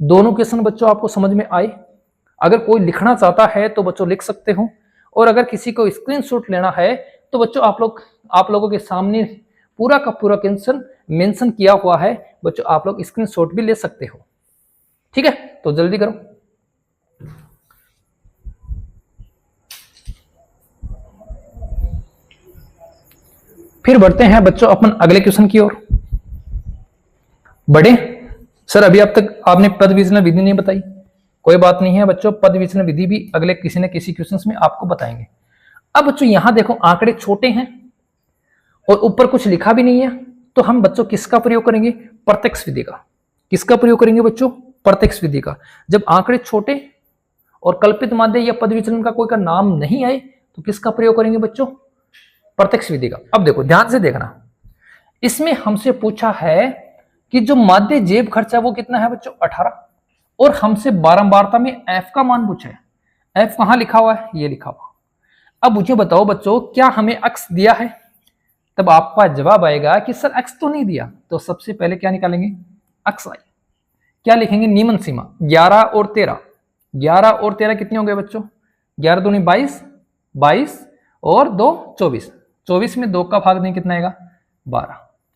दोनों क्वेश्चन बच्चों आपको समझ में आए? अगर कोई लिखना चाहता है तो बच्चों लिख सकते हो, और अगर किसी को स्क्रीनशॉट लेना है तो बच्चों आप लोगों के सामने पूरा का पूरा क्वेश्चन मेंशन किया हुआ है, बच्चों आप लोग स्क्रीनशॉट भी ले सकते हो, ठीक है। तो जल्दी करो। फिर बढ़ते हैं बच्चों अपन अगले क्वेश्चन की ओर। बढ़े सर, अभी अब तक आपने पद विचलन विधि नहीं बताई। कोई बात नहीं है बच्चों, पद विचलन विधि भी अगले किसी न किसी क्वेश्चन में आपको बताएंगे। अब बच्चों यहां देखो आंकड़े छोटे हैं और ऊपर कुछ लिखा भी नहीं है, तो हम बच्चों किसका प्रयोग करेंगे, प्रत्यक्ष विधि का। किसका प्रयोग करेंगे बच्चों, प्रत्यक्ष विधि का। जब आंकड़े छोटे और कल्पित माध्य या पद विचलन का कोई का नाम नहीं आए तो किसका प्रयोग करेंगे बच्चों, प्रत्यक्ष विधि का। अब देखो ध्यान से देखना, इसमें हमसे पूछा है कि जो माध्य जेब खर्चा वो कितना है बच्चों, 18, और हमसे बारंबारता में एफ का मान पूछा है। एफ कहां लिखा हुआ है, ये लिखा हुआ। अब मुझे बताओ बच्चों, क्या हमें अक्स दिया है? तब आपका जवाब आएगा कि सर अक्स तो नहीं दिया। तो सबसे पहले क्या निकालेंगे, अक्स आई। क्या लिखेंगे, नियमन सीमा 11 और 13। 11 और 13 कितने हो गए बच्चों, 11 दूनी 22, 22 और 2 24। 24 में 2 का भाग दें कितना आएगा, 12।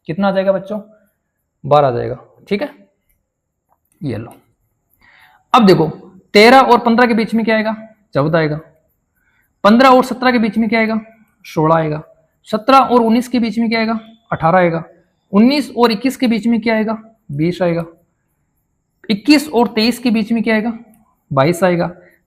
कितना आ जाएगा बच्चों, 12 आ जाएगा, ठीक है। ये लो। अब देखो 13 और 15 के बीच में क्या आएगा, 14 आएगा। 15 और 17 के बीच में क्या आएगा, 16 आएगा। 17 और 19 के बीच में क्या आएगा, 18 आएगा। 19 और 21 के बीच में क्या आएगा, 20 आएगा। 21 और 23 के बीच में क्या आएगा, 22 आएगा।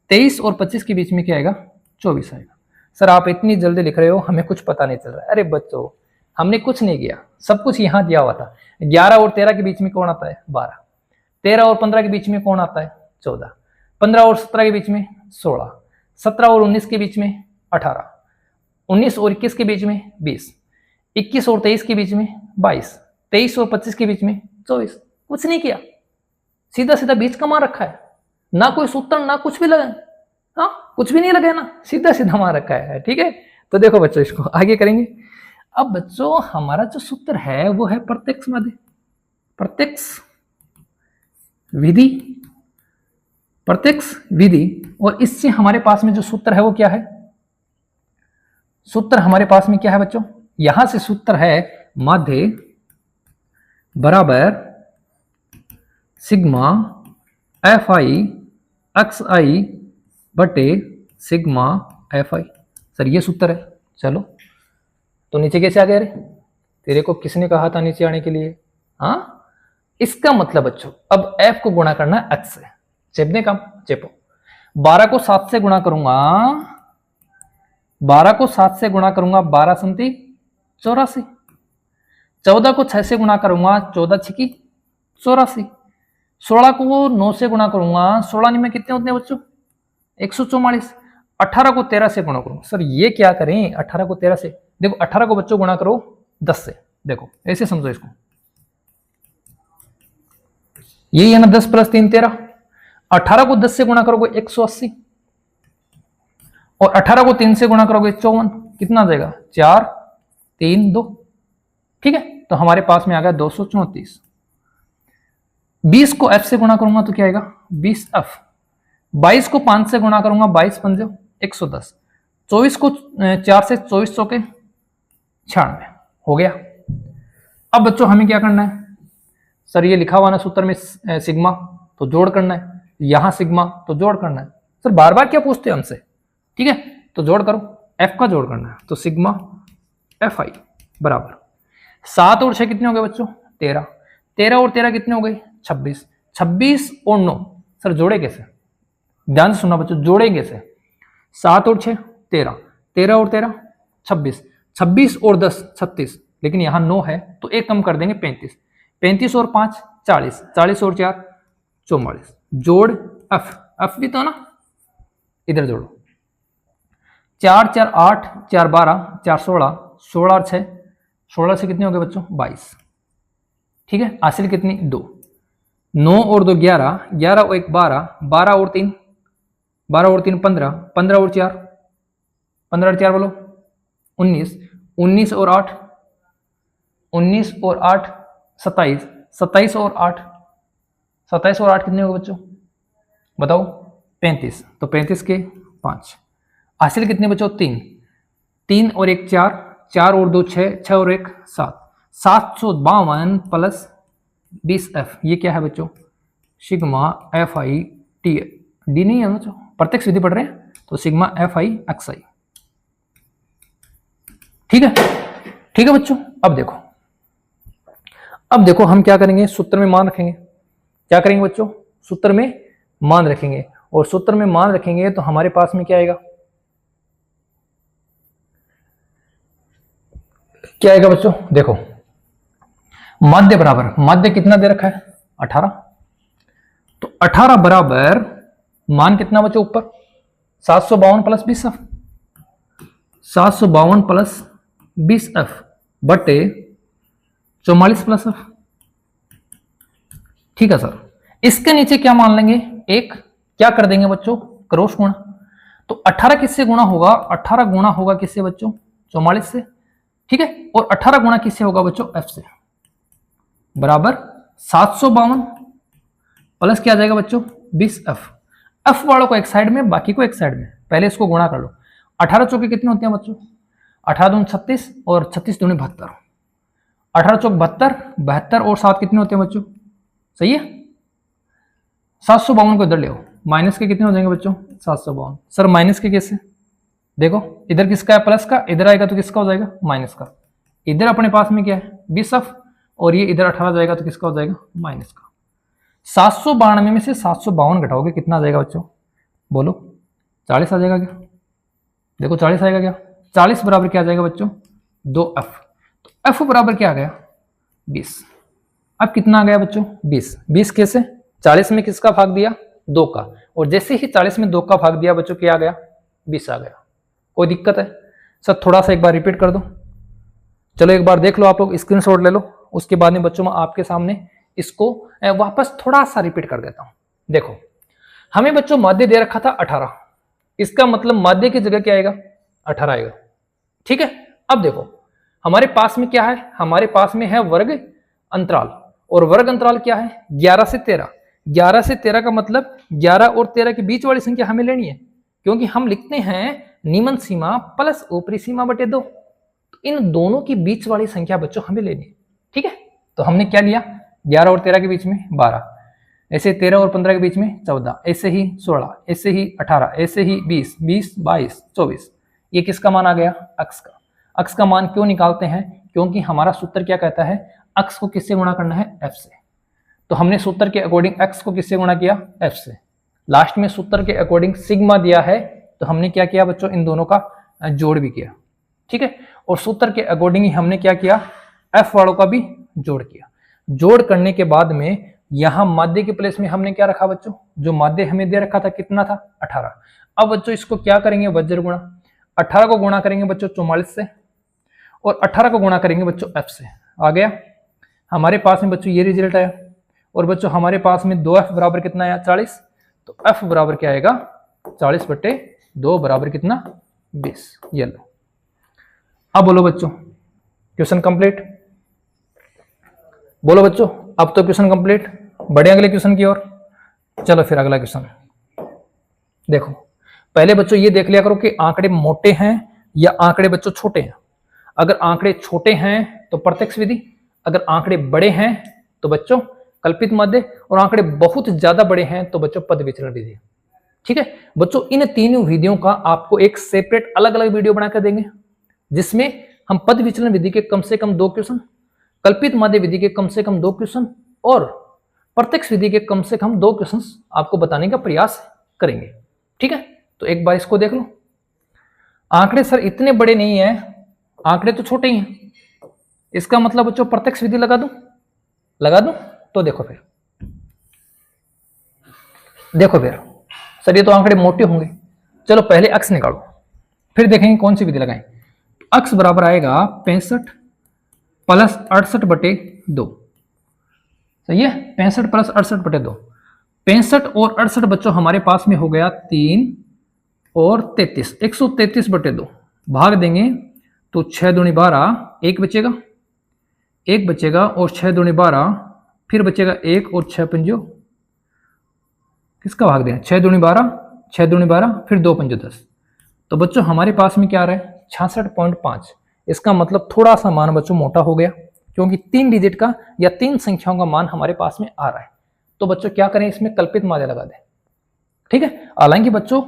23 और 25 के बीच में क्या आएगा, 24 आएगा। सर आप इतनी जल्दी लिख रहे हो, हमें कुछ पता नहीं चल रहा है। अरे बच्चों हमने कुछ नहीं किया, सब कुछ यहां दिया हुआ था। 11 और 13 के बीच में कौन आता है, 12। 13 और 15 के बीच में कौन आता है, 14। 15 और 17 के बीच में 16। 17 और 19 के बीच में 18। 19 और 21 के बीच में 20। 21 और 23 के बीच में 22। 23 और 25 के बीच में 24। कुछ नहीं किया, सीधा सीधा बीच का मान रखा है, ना कोई सूत्र ना कुछ भी लगा, हाँ कुछ भी नहीं लगा ना, सीधा सीधा मान रखा है, ठीक है। तो देखो बच्चों इसको आगे करेंगे। अब बच्चों हमारा जो सूत्र है वो है प्रत्यक्ष माध्य, प्रत्यक्ष विधि, प्रत्यक्ष विधि। और इससे हमारे पास में जो सूत्र है वो क्या है, सूत्र हमारे पास में क्या है बच्चों, यहां से सूत्र है माध्य बराबर sigma F I X I बटे सिग्मा एफ आई। सर ये सूत्र है। चलो तो नीचे कैसे आ गया रे, तेरे को किसने कहा था नीचे आने के लिए, हाँ। इसका मतलब बच्चों अब एफ को गुणा करना है एक्स से, चेपने का चेपो। 12 को 7 से गुणा करूंगा, 12 को 7 से गुणा करूंगा, 12 संति 84। 14 को 6 से गुणा करूंगा, 14 छिकी 84। 16 को 9 से गुणा करूंगा, 16 में कितने होते हैं बच्चों, 144। 18 को 13 से गुणा करूंगा। सर ये क्या करें, 18 को 13 से, देखो 18 को बच्चों गुणा करो 10 से, देखो ऐसे समझो इसको, यही है ना 10 + 3 13। 18 को 10 से गुणा करोगे 180, और 18 को 3 से गुणा करोगे 54। कितना आ जाएगा, 4 3 2, ठीक है। तो हमारे पास में आ गया 234। 20 को f से गुणा करूंगा तो क्या आएगा 20f। 22 को 5 से गुणा करूंगा 22 पंजे 110। 24 को 4 से 24 चौके 96 हो गया। अब बच्चों हमें क्या करना है, सर ये लिखा हुआ ना सूत्र में सिग्मा, तो जोड़ करना है, यहां सिग्मा तो जोड़ करना है। सर बार बार क्या पूछते हैं हमसे, ठीक है, तो जोड़ करो, f का जोड़ करना है, तो सिग्मा fi बराबर 7 और 6 कितने हो गए बच्चों 13, 13 और 13 कितने हो गए 26, 26 और 9, सर जोड़े कैसे, ध्यान से सुनना बच्चों, जोड़े कैसे, 7 और 6 13, 13 और 13 26, 26 और 10 36, लेकिन यहाँ 9 है तो एक कम कर देंगे 35, 35 और 5 40, 40 और 4 44, जोड़ f भी तो ना, इधर जोड़ो, 4 4 8 4 12 4 16, 16 और 6 16 से कितने हो गए बच्चों 22, ठीक है, हासिल कितनी 2, 9 और 2 11, 11 और 1 12, 12 और 3 12 और 3 15, 15 और 4 15 और 4 बोलो 19, 19 और 8 19 और 8 27, 27 और 8 27 और 8 कितने हो गए बच्चों बताओ 35, तो 35 के 5, हासिल कितने बच्चों 3, 3 और 1 4, 4 और 2 6, 6 और 1 7, 752 प्लस 20f, ये क्या है बच्चों सिग्मा fi t, डी नहीं है बच्चों, प्रत्यक्ष विधि पढ़ रहे हैं तो सिग्मा fi xi, ठीक है बच्चों। अब देखो हम क्या करेंगे, सूत्र में मान रखेंगे, क्या करेंगे बच्चों सूत्र में मान रखेंगे, और सूत्र में मान रखेंगे तो हमारे पास में क्या आएगा, क्या आएगा बच्चों, देखो माध्य बराबर, माध्य कितना दे रखा है 18, तो 18 बराबर मान कितना बच्चों ऊपर 752 प्लस 20f, 752 प्लस 20f बटे 44 प्लस f, ठीक है सर। इसके नीचे क्या मान लेंगे, एक क्या कर देंगे बच्चों क्रॉस गुणा, तो 18 किससे गुणा होगा, 18 गुणा होगा किससे बच्चों 44 से, ठीक है, और 18 गुणा किससे होगा बच्चों f से, बराबर 752 प्लस क्या आ जाएगा बच्चों 20f, f वालों को एक साइड में बाकी को एक साइड में, पहले इसको गुणा कर लो, 18 चौके कितने होते हैं बच्चों 18 दूनी 36 और 36 दूनी 72, 18 चौक 72, 72 और 7 कितने होते हैं बच्चों, सही है, 752 को इधर ले आओ, माइनस के कितने हो जाएंगे बच्चों 752, सर माइनस के कैसे, देखो इधर किसका है प्लस का, इधर आएगा तो किसका हो जाएगा माइनस का, इधर अपने पास में क्या है 20f और ये इधर 18 जाएगा तो किसका हो जाएगा माइनस का, 792 में से 752 घटाओगे कितना आ जाएगा बच्चों बोलो 40 आ जाएगा क्या, देखो 40 आएगा क्या, 40 बराबर क्या आ जाएगा बच्चों 2f, तो f बराबर क्या आ गया 20, अब कितना आ गया बच्चों 20, 20 कैसे 40 में किसका भाग दिया 2 का, और जैसे ही 40 में 2 का भाग दिया बच्चों क्या आ गया 20 आ गया, कोई दिक्कत है सर, थोड़ा सा एक बार रिपीट कर दो, चलो एक बार देख लो आप लोग, स्क्रीनशॉट ले लो, उसके बाद में बच्चों मैं आपके सामने इसको वापस थोड़ा सा रिपीट कर देता हूं। देखो हमें बच्चों माध्य दे रखा था 18, इसका मतलब माध्य की जगह क्या आएगा 18 आएगा, ठीक है। अब देखो हमारे पास में क्या है, हमारे पास में है वर्ग अंतराल, और वर्ग अंतराल क्या है 11 से 13, 11 से 13 का मतलब 11 और 13 के बीच वाली संख्या हमें लेनी है, क्योंकि हम लिखते हैं निम्न सीमा प्लस ऊपरी सीमा बटे 2, तो इन दोनों के बीच वाली संख्या बच्चों हमें लेनी है, ठीक है। तो हमने क्या लिया 11 और 13 के बीच में 12, ऐसे 13 और 15 के बीच में 14, ऐसे ही 16, ऐसे ही 18, ऐसे ही 20, 20 22 24, ये किसका मान आ गया अक्ष का। अक्ष का मान क्यों निकालते हैं, क्योंकि हमारा सूत्र क्या कहता है अक्ष को किससे गुणा करना है f से, तो हमने सूत्र के अकॉर्डिंग x को किससे गुणा किया f से, लास्ट में सूत्र के अकॉर्डिंग सिग्मा दिया है तो हमने क्या किया बच्चों इन दोनों का जोड़ भी किया, ठीक है, और सूत्र के अकॉर्डिंग ही हमने क्या किया f वालों का भी जोड़ किया। जोड़ करने के बाद में यहां माध्य के प्लेस में हमने क्या रखा बच्चों, जो माध्य हमें दे रखा था कितना था 18, अब बच्चों इसको क्या करेंगे वज्र गुणा, 18 को गुणा करेंगे बच्चों 44 से, और 18 को गुणा करेंगे बच्चों f से, आ गया हमारे पास में बच्चों ये रिजल्ट आया, और बच्चों हमारे पास में 2f बराबर कितना आया 40, तो f बराबर क्या आएगा 40 बटे 2 बराबर कितना 20, ये लो। अब बोलो बच्चों क्वेश्चन कंप्लीट, बोलो बच्चों, अब तो क्वेश्चन कंप्लीट। बढ़े अगले क्वेश्चन की ओर। चलो फिर अगला क्वेश्चन देखो। पहले बच्चों ये देख लिया करो कि आंकड़े मोटे हैं या आंकड़े बच्चों छोटे हैं। अगर आंकड़े छोटे हैं तो प्रत्यक्ष विधि, अगर आंकड़े बड़े हैं तो बच्चों कल्पित माध्य, और आंकड़े बहुत ज्यादा बड़े हैं तो बच्चों पद विचलन विधि। ठीक है बच्चों, इन तीनों विधियों का आपको एक सेपरेट अलग अलग वीडियो बनाकर देंगे, जिसमें हम पद विचलन विधि के कम से कम 2 क्वेश्चन, कल्पित माध्य विधि के कम से कम 2 क्वेश्चन और प्रत्यक्ष विधि के कम से कम 2 क्वेश्चन आपको बताने का प्रयास करेंगे। ठीक है, तो एक बार इसको देख लो। आंकड़े सर इतने बड़े नहीं है, आंकड़े तो छोटे ही हैं, इसका मतलब बच्चों प्रत्यक्ष विधि लगा दूं? तो देखो फिर सर ये तो आंकड़े मोटे होंगे। चलो पहले अक्ष निकालो, फिर देखेंगे कौन सी विधि लगाएं। अक्ष बराबर आएगा 65 प्लस 68/2। सही है, 65 प्लस 68/2। 65 और 68 बच्चों हमारे पास में हो गया 3 और 33, 133/2 भाग देंगे तो 6 दूनी 12, एक बचेगा और 6 दूनी 12, फिर बचेगा 1 और 6 पंजो किसका भाग दें, 6 दूनी 12, फिर 2 पंजो 10। तो बच्चों हमारे पास में क्या आ रहा है 66.5। इसका मतलब थोड़ा सा मान बच्चों मोटा हो गया, क्योंकि 3 डिजिट का या 3 संख्याओं का मान हमारे पास में आ रहा है। तो बच्चों क्या करें, इसमें कल्पित माध्य लगा दें। ठीक है, हालांकि बच्चों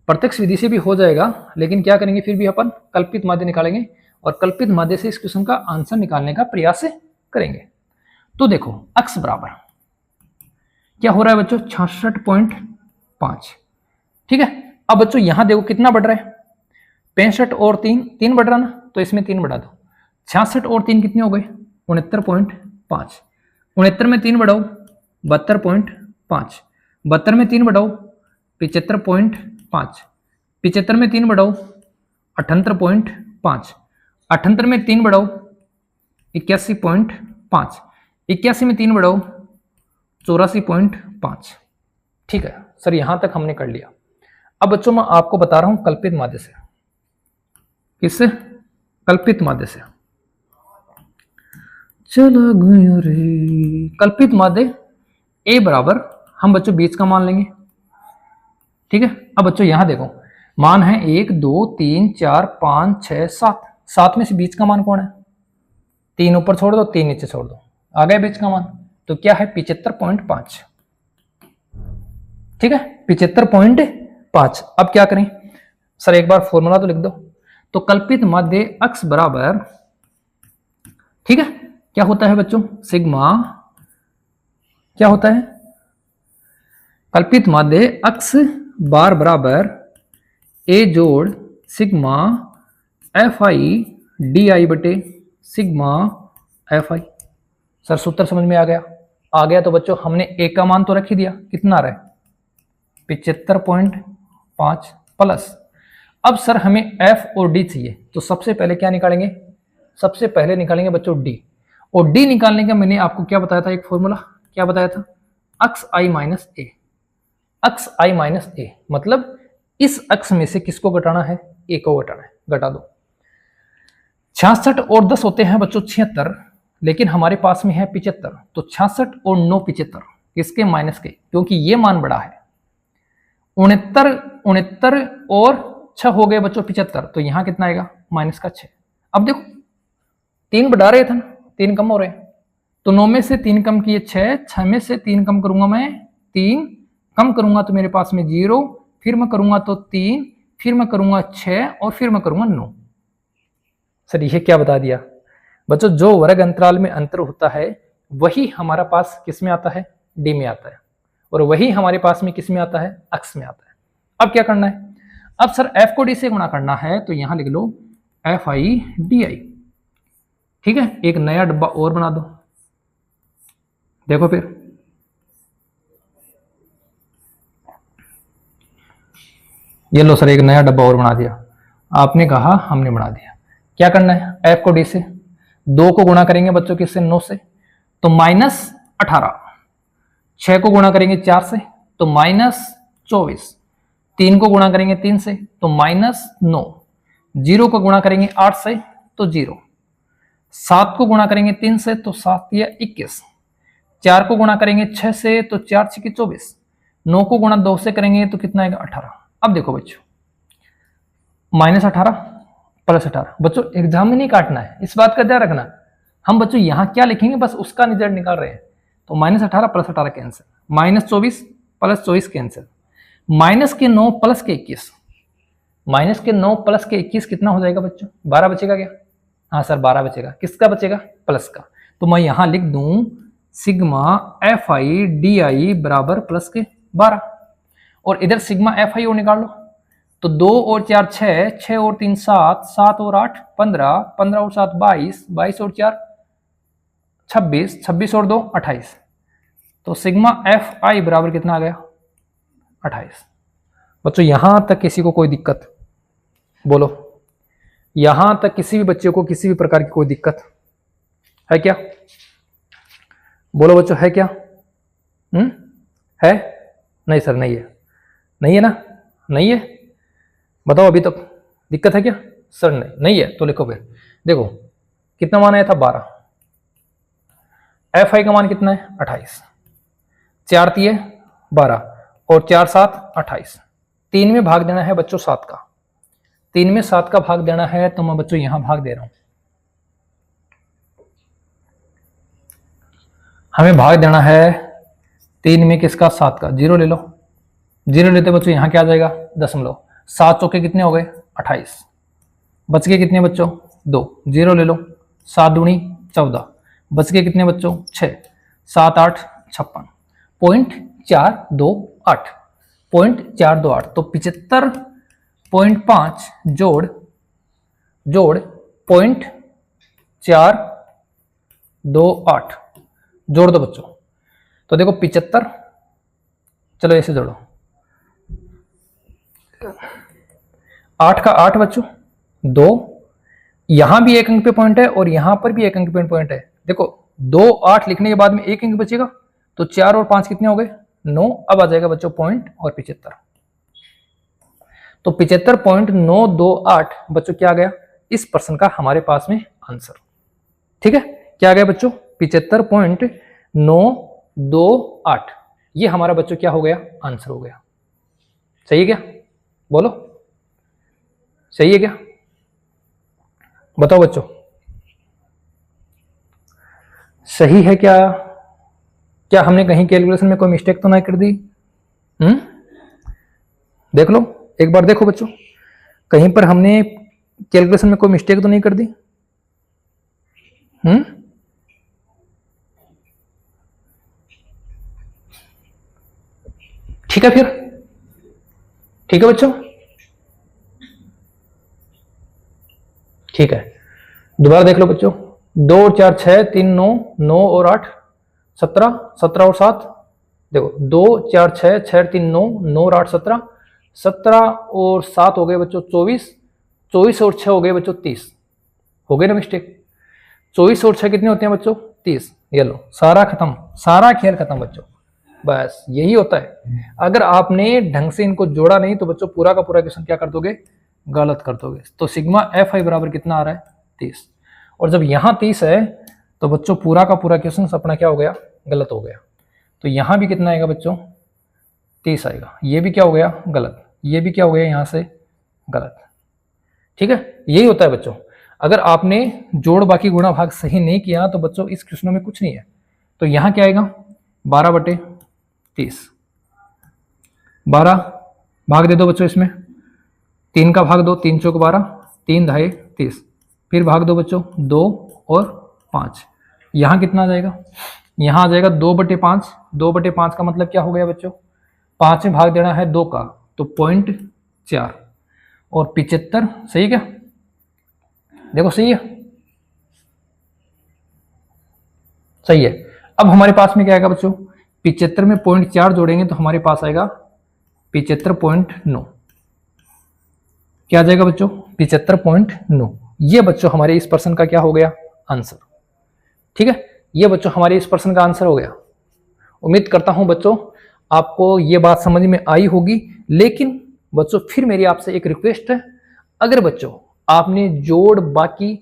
प्रत्यक्ष विधि से भी हो जाएगा, लेकिन क्या करेंगे फिर भी अपन कल्पित माध्य निकालेंगे और कल्पित माध्य से इस क्वेश्चन का आंसर निकालने का प्रयास करेंगे। तो देखो अक्ष बराबर क्या हो रहा है बच्चों 66.5। ठीक है, अब बच्चों यहां देखो कितना बढ़ रहा है, 65 और 3 बढ़ रहा ना, तो इसमें 3 बढ़ा दो। 66 और 3 कितने हो गए 69.5। 69 में 3 बढ़ाओ 72.5। 72 में 3 बढ़ाओ 75.5। 75 में 3 बढ़ाओ 78.5। 78 में 3 बढ़ाओ 81.5। 81 में 3 बढ़ाओ 84.5। ठीक है सर, यहां तक हमने कर लिया। अब बच्चों मैं आपको बता रहा हूं कल्पित माध्य से। किससे? कल्पित माध्य से। चला गया रे। कल्पित माध्य ए बराबर हम बच्चों बीच का मान लेंगे। ठीक है, अब बच्चों यहां देखो मान है 1 2 3 4 5 6 7। 7 में से बीच का मान कौन है? 3 ऊपर छोड़ दो 3 नीचे छोड़ दो, आ गया बीच का मान। तो क्या है 75.5। ठीक है 75.5। अब क्या करें सर, एक बार फॉर्मूला तो लिख दो। तो कल्पित माध्य अक्ष बराबर, ठीक है क्या होता है बच्चों, सिग्मा क्या होता है, कल्पित माध्य अक्ष बार बराबर ए जोड़ sigma F I D I बटे सिग्मा एफ आई। सर सूत्र समझ में आ गया तो बच्चों हमने ए का मान तो रख ही दिया, कितना आ रहा है 75.5 प्लस। अब सर हमें एफ और डी चाहिए, तो सबसे पहले क्या निकालेंगे, सबसे पहले निकालेंगे बच्चों डी। और डी निकालने का मैंने आपको क्या बताया था, एक फॉर्मूला क्या बताया था, अक्स आई माइनस ए। अक्स आई माइनस ए मतलब इस अक्ष में से किसको घटाना है, ए को घटाना है, घटा दो। 66 और 10 होते हैं बच्चों 76, लेकिन हमारे पास में है 75। तो 66 और 9 75 किसके, माइनस के, क्योंकि ये मान बड़ा है। 69 और 6 हो गए बच्चों 75, तो यहां कितना आएगा माइनस का 6। अब देखो 3 बढ़ा रहे थे ना, 3 कम हो रहे हैं, तो 9 में से 3 कम किए 6, 6 में से 3 कम करूंगा मैं 3, कम करूंगा तो मेरे पास में 0, फिर मैं करूंगा तो 3, फिर मैं करूंगा 6 और फिर मैं करूंगा 9। सर ये क्या बता दिया बच्चों, जो वर्ग अंतराल में अंतर होता है वही हमारा पास किस में आता है, डी में आता है, और वही हमारे पास में किस में आता है, अक्ष में आता है। अब क्या करना है, अब सर एफ को डी से गुणा करना है, तो यहां लिख लो एफ आई डी आई। ठीक है, एक नया डब्बा और बना दो। देखो फिर ये लो सर, एक नया डब्बा और बना दिया, आपने कहा हमने बना दिया। क्या करना है, एफ को डी से 2 को गुणा करेंगे बच्चों किससे, 9 से, तो -18। 6 को गुणा करेंगे 4 से, तो -24। 3 को गुणा करेंगे 3 से, तो -9। 0 को गुणा करेंगे 8 से, तो 0। 7 को गुणा करेंगे 3 से तो 7 या 21, 4 को गुणा करेंगे 6 से तो 4 6 24, 9 को गुणा 2 से करेंगे तो कितना आएगा 18। अब देखो बच्चों, -18 +18, बच्चों एग्जाम में नहीं काटना है, इस बात का ध्यान रखना। हम बच्चों यहाँ क्या लिखेंगे बस उसका रिजल्ट निकाल रहे हैं। तो -18 +18 कैंसिल, -24 + 24 कैंसिल, -9 + 21, -9 + 21 कितना हो जाएगा बच्चों? 12 बचेगा क्या? हाँ सर 12 बचेगा। किसका बचेगा? प्लस का। तो मैं यहां लिख दूं सिग्मा FI/DI बराबर प्लस के 12, और इधर सिग्मा FI और निकाल लो। तो 2 और 4 6, 6 और 3 7, 7 और 8 15, 15 और 7 22, 22 और 4 26, 26 और 2 28। तो सिग्मा FI बराबर कितना आ गया? 28। बच्चों यहां तक किसी को कोई दिक्कत? बोलो, यहां तक किसी भी बच्चे को किसी भी प्रकार की कोई दिक्कत है क्या? बोलो बच्चों, है क्या? है? नहीं सर नहीं है, नहीं है ना? नहीं है? बताओ अभी तक दिक्कत है क्या? सर नहीं है। तो लिखो फिर, देखो कितना मान आया था? 12। FI का मान कितना है? 28। 4 3 12 और 4 7 28। 3 में भाग देना है बच्चों 7 का, 3 में 7 का भाग देना है, तो मैं बच्चों यहां भाग दे रहा हूं। हमें भाग देना है 3 में किसका? 7 का। 0 ले लो, 0 लेते बच्चों यहां क्या आ जाएगा? दशमलव। 7 चौके कितने हो गए? 28। बच गए कितने बच्चों? 2। 0 ले लो, 7 दूनी 14। बच गए कितने बच्चों? 6। 7 8 56। 0.428, 0.428। तो 75.5 जोड़ 0.428 जोड़ दो बच्चों। तो देखो 75, चलो ऐसे जोड़ो, 8 का 8 बच्चों 2, यहां भी 1 अंक पे पॉइंट है और यहां पर भी 1 अंक पे पॉइंट है। देखो 2 8 लिखने के बाद में 1 अंक बचेगा, तो 4 और 5 कितने हो गए? 9। अब आ जाएगा बच्चों पॉइंट और 75। तो 75.928 बच्चों क्या आ गया इस प्रश्न का हमारे पास में आंसर। ठीक है, क्या आ गया बच्चों? 75.928। ये हमारा बच्चों क्या हो गया? आंसर हो गया। सही है क्या? बोलो, सही है क्या? बताओ बच्चों, सही है क्या? क्या हमने कहीं कैलकुलेशन में कोई मिस्टेक तो नहीं कर दी? देख लो एक बार, देखो बच्चों कहीं पर हमने कैलकुलेशन में कोई मिस्टेक तो नहीं कर दी? ठीक है फिर, ठीक है बच्चों, ठीक है। दोबारा देख लो बच्चों, 2 और 4 6, 3 9, 9 और 8 17, 17 और 7, देखो 2 4 6, 6 3 9, 9 और 8 17, 17 और 7 हो गए बच्चों 24, 24 और 6 हो गए बच्चों 30। हो गए ना मिस्टेक? 24 और 6 कितने होते हैं बच्चों? 30। ये लो, सारा खत्म, सारा खेल खत्म बच्चों। बस यही होता है, अगर आपने ढंग से इनको जोड़ा नहीं तो बच्चों पूरा का पूरा क्वेश्चन क्या कर दोगे? गलत कर दोगे। तो सिग्मा FI बराबर कितना आ रहा है? 30। और जब यहाँ 30 है तो बच्चों पूरा का पूरा क्वेश्चन अपना क्या हो गया? गलत हो गया। तो यहाँ भी कितना आएगा बच्चों? 30 आएगा। ये भी क्या हो गया? गलत। ये भी क्या हो गया? यहाँ से गलत। ठीक है, यही होता है बच्चों। अगर आपने जोड़ बाकी गुणा भाग सही नहीं किया तो बच्चों इस क्वेश्चन में कुछ नहीं है। तो यहाँ क्या आएगा? 12/30। 12 भाग दे दो बच्चों, इसमें 3 का भाग दो, 3 चौक 12, 3 ढाई 30। फिर भाग दो बच्चों 2 और 5। यहाँ कितना आ जाएगा? यहाँ आ जाएगा 2/5। 2/5 का मतलब क्या हो गया बच्चों? 5 में भाग देना है 2 का, तो 0.4 और 75। सही है क्या? देखो सही है, सही है। अब हमारे पास में क्या आएगा बच्चों? 75 में 0.4 जोड़ेंगे तो हमारे पास आएगा 75.9। क्या आ जाएगा बच्चों? 75.9। ये बच्चों हमारे इस प्रश्न का क्या हो गया? आंसर। ठीक है, ये बच्चों हमारे इस प्रश्न का आंसर हो गया। उम्मीद करता हूं बच्चों आपको ये बात समझ में आई होगी। लेकिन बच्चों फिर मेरी आपसे एक रिक्वेस्ट है, अगर बच्चों आपने जोड़ बाकी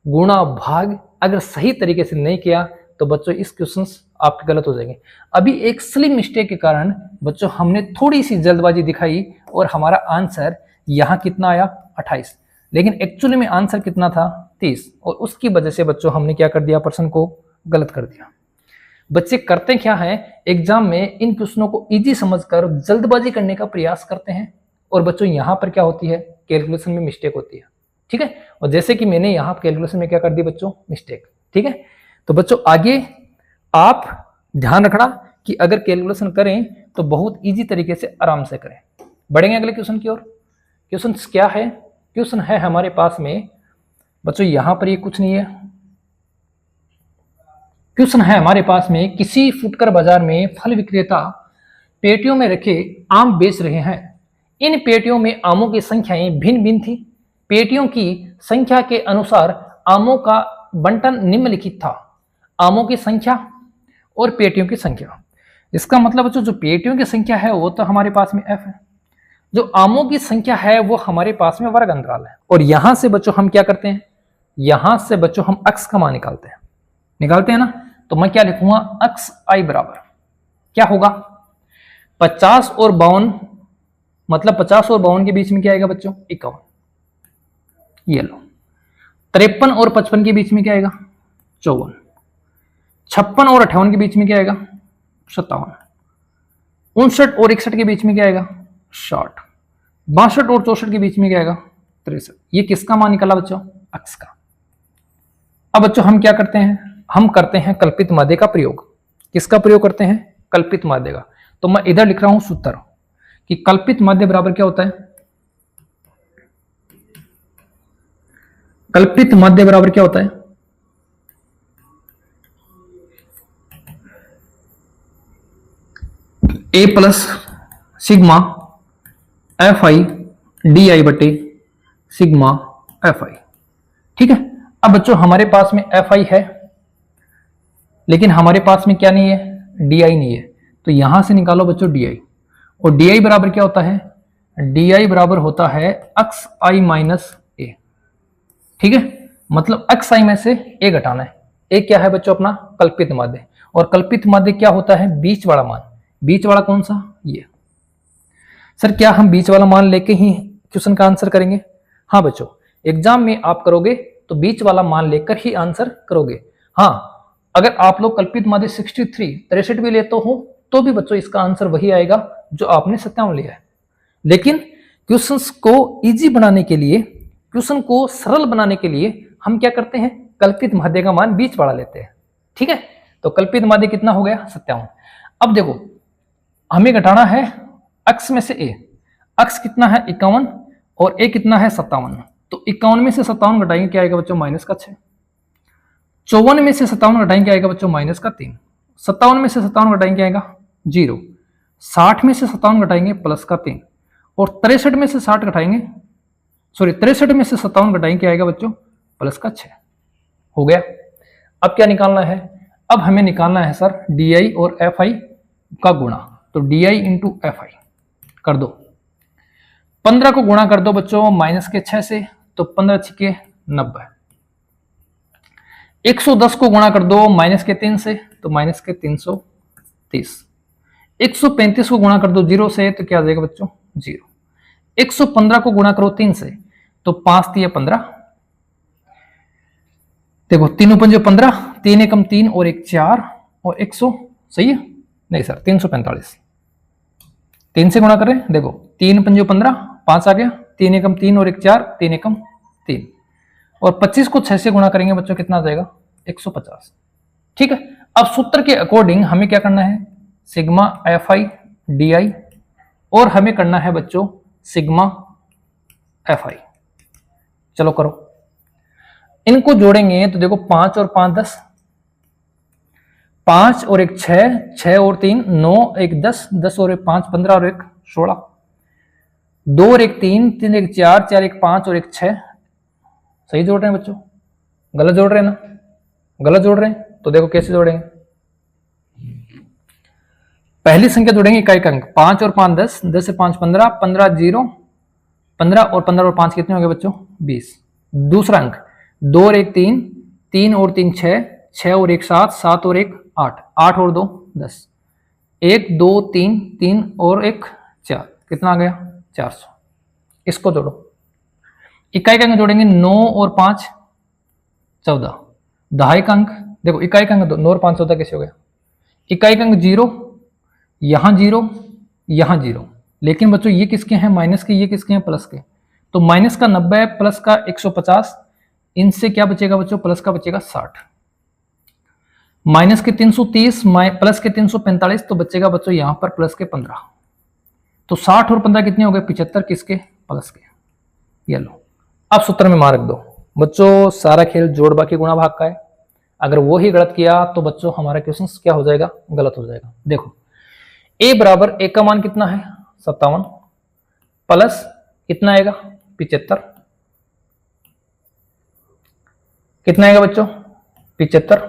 गुणा भाग अगर सही तरीके से नहीं किया तो बच्चों इस क्वेश्चंस आपके गलत हो जाएंगे। अभी एक स्लिम मिस्टेक के कारण बच्चों हमने थोड़ी सी जल्दबाजी दिखाई और हमारा आंसर यहाँ कितना आया 28, लेकिन एक्चुअली में आंसर कितना था 30, और उसकी वजह से बच्चों हमने क्या कर दिया, प्रश्न को गलत कर दिया। बच्चे करते क्या है, एग्जाम में इन क्वेश्चनों को इजी समझकर जल्दबाजी करने का प्रयास करते हैं, और बच्चों यहाँ पर क्या होती है, कैलकुलेशन में मिस्टेक होती है। ठीक है, और जैसे कि मैंने यहाँ कैलकुलेशन में क्या कर दी बच्चों, मिस्टेक। ठीक है, तो बच्चों आगे आप ध्यान रखना कि अगर कैलकुलेशन करें तो बहुत इजी तरीके से आराम से करें। बढ़ेंगे अगले क्वेश्चन की ओर। क्वेश्चन क्या है, क्वेश्चन है हमारे पास में बच्चों यहाँ पर ये कुछ नहीं है। क्वेश्चन है हमारे पास में, किसी फुटकर बाजार में फल विक्रेता पेटियों में रखे आम बेच रहे हैं। इन पेटियों में आमों की संख्याएं भिन्न भिन्न थी। पेटियों की संख्या के अनुसार आमों का बंटन निम्नलिखित था। आमों की संख्या और पेटियों की संख्या, इसका मतलब बच्चों जो पेटियों की संख्या है वो तो हमारे पास में f है, जो आमों की संख्या है वो हमारे पास में वर्ग अंतराल है। और यहां से बच्चों हम क्या करते हैं, यहां से बच्चों हम x का मान निकालते हैं ना। तो मैं क्या लिखूंगा, x i बराबर क्या होगा 50 और 52, मतलब 50 और 52 के बीच में क्या आएगा बच्चों 51। ये लो 53 और 55 के बीच में क्या आएगा 54। 56 और 58 के बीच में क्या आएगा 57। 59 और 61 के बीच में क्या आएगा 60। 62 और 64 के बीच में क्या आएगा 63। ये किसका मान निकला बच्चों, x का। अब बच्चों हम क्या करते हैं, हम करते हैं कल्पित माध्य का प्रयोग। किसका प्रयोग करते हैं, कल्पित माध्य का। तो मैं इधर लिख रहा हूं सूत्र कि कल्पित माध्य बराबर क्या होता है, कल्पित माध्य बराबर क्या होता है, a plus sigma F I D I बटे सिग्मा एफ आई। ठीक है, अब बच्चों हमारे पास में एफ आई है लेकिन हमारे पास में क्या नहीं है, डी आई नहीं है, तो यहां से निकालो बच्चों डी आई। और डी आई बराबर क्या होता है, डी आई बराबर होता है एक्स आई माइनस ए। ठीक है, मतलब एक्स आई में से ए घटाना है। ए क्या है बच्चों अपना कल्पित माध्य, और कल्पित माध्य क्या होता है, बीच वाला मान। बीच वाला कौन सा, ये। सर क्या हम बीच वाला मान लेके ही क्वेश्चन का आंसर करेंगे? हाँ बच्चों, एग्जाम में आप करोगे तो बीच वाला मान लेकर ही आंसर करोगे। हाँ, अगर आप लोग कल्पित माध्य 63 भी लेते हो तो भी बच्चों इसका आंसर वही आएगा जो आपने 57 लिया है। लेकिन क्वेश्चंस को इजी बनाने के लिए, क्वेश्चन को सरल बनाने के लिए हम क्या करते हैं, कल्पित माध्य का मान बीच वाला लेते हैं। ठीक है, तो कल्पित माध्य कितना हो गया 57। अब देखो हमें घटाना है x में से a। x कितना है 51 और a कितना है 57। तो 51 में से 57 घटाएंगे क्या आएगा बच्चों माइनस का 6। 54 में से 57 घटाएंगे क्या आएगा बच्चों माइनस का 3। 57 में से 57 घटाएंगे क्या आएगा 0। 60 में से 57 घटाएंगे प्लस का 3। और 63 में से 60 घटाएंगे, सॉरी 63 में से 57 घटाएंगे क्या आएगा बच्चों प्लस का 6। हो गया। अब क्या निकालना है, अब हमें निकालना है सर डी आई और एफ आई का गुणा। तो D I into F I कर दो। 15 को गुणा कर दो बच्चों माइनस के 6 से, तो 15 छिके 90। 110 को गुणा कर दो माइनस के 3 से, तो माइनस के 330। 135 को गुणा कर दो 0 से, तो क्या आ जाएगा बच्चों 0। 115 को गुणा करो 3 से, तो 5 3 15। देखो 3 पंजे 15, 3 एकम 3 और 1 4 और 100, सही है नहीं सर 345। 3 से गुणा करें, देखो 3 पंजे 15, 5 आ गया, 3 एकम 3 और 1 4, 3 एकम 3। और 25 को 6 से गुणा करेंगे बच्चों कितना आ जाएगा 150। ठीक है, अब सूत्र के अकॉर्डिंग हमें क्या करना है, सिग्मा एफ आई डी आई, और हमें करना है बच्चों सिग्मा एफ आई। चलो करो, इनको जोड़ेंगे तो देखो 5 और 5 10, 5 और 1 6, 6 और 3 9, 1 10, 10 और 1 5 15 और 1 16, 2 और 1 3, 3 1 4, 4 1 5 और 1 6। सही जोड़ रहे हैं बच्चों, गलत जोड़ रहे हैं ना, गलत जोड़ रहे हैं तो देखो कैसे जोड़ेंगे। पहली संख्या जोड़ेंगे इकाई का अंक, 5 और 5 10, 10 से 5 15, 15 0, 15 और 15 और 5 कितने हो गए बच्चों 20। दूसरा अंक 2 और 1 3, 3 और 3 6, 6 और 1 7, 7 और 1 8, 8 और 2 10, 1 2 3, 3 और 1 4, कितना आ गया 400। इसको जोड़ो, इकाई का अंक जोड़ेंगे 9 और 5 14, दहाई का अंक देखो, इकाई का अंक 9 और 5 14 कैसे हो गया, इकाई का अंक 0, यहां 0, यहां 0, लेकिन बच्चों ये किसके हैं माइनस के, ये किसके हैं प्लस के, तो माइनस का 90, प्लस का 150, इनसे क्या बचेगा बच्चों, प्लस का बचेगा 60, माइनस के 330, प्लस के 345, तो बचेगा बच्चों यहां पर प्लस के 15, तो 60 और 15 कितने हो गए 75, किसके प्लस के। ये लो, अब सूत्र में मान रख दो बच्चों, सारा खेल जोड़ बाकी गुणा भाग का है, अगर वो ही गलत किया तो बच्चों हमारा क्वेश्चन क्या हो जाएगा, गलत हो जाएगा। देखो a बराबर a का मान कितना है 57, प्लस कितना आएगा 75, कितना आएगा बच्चों 75,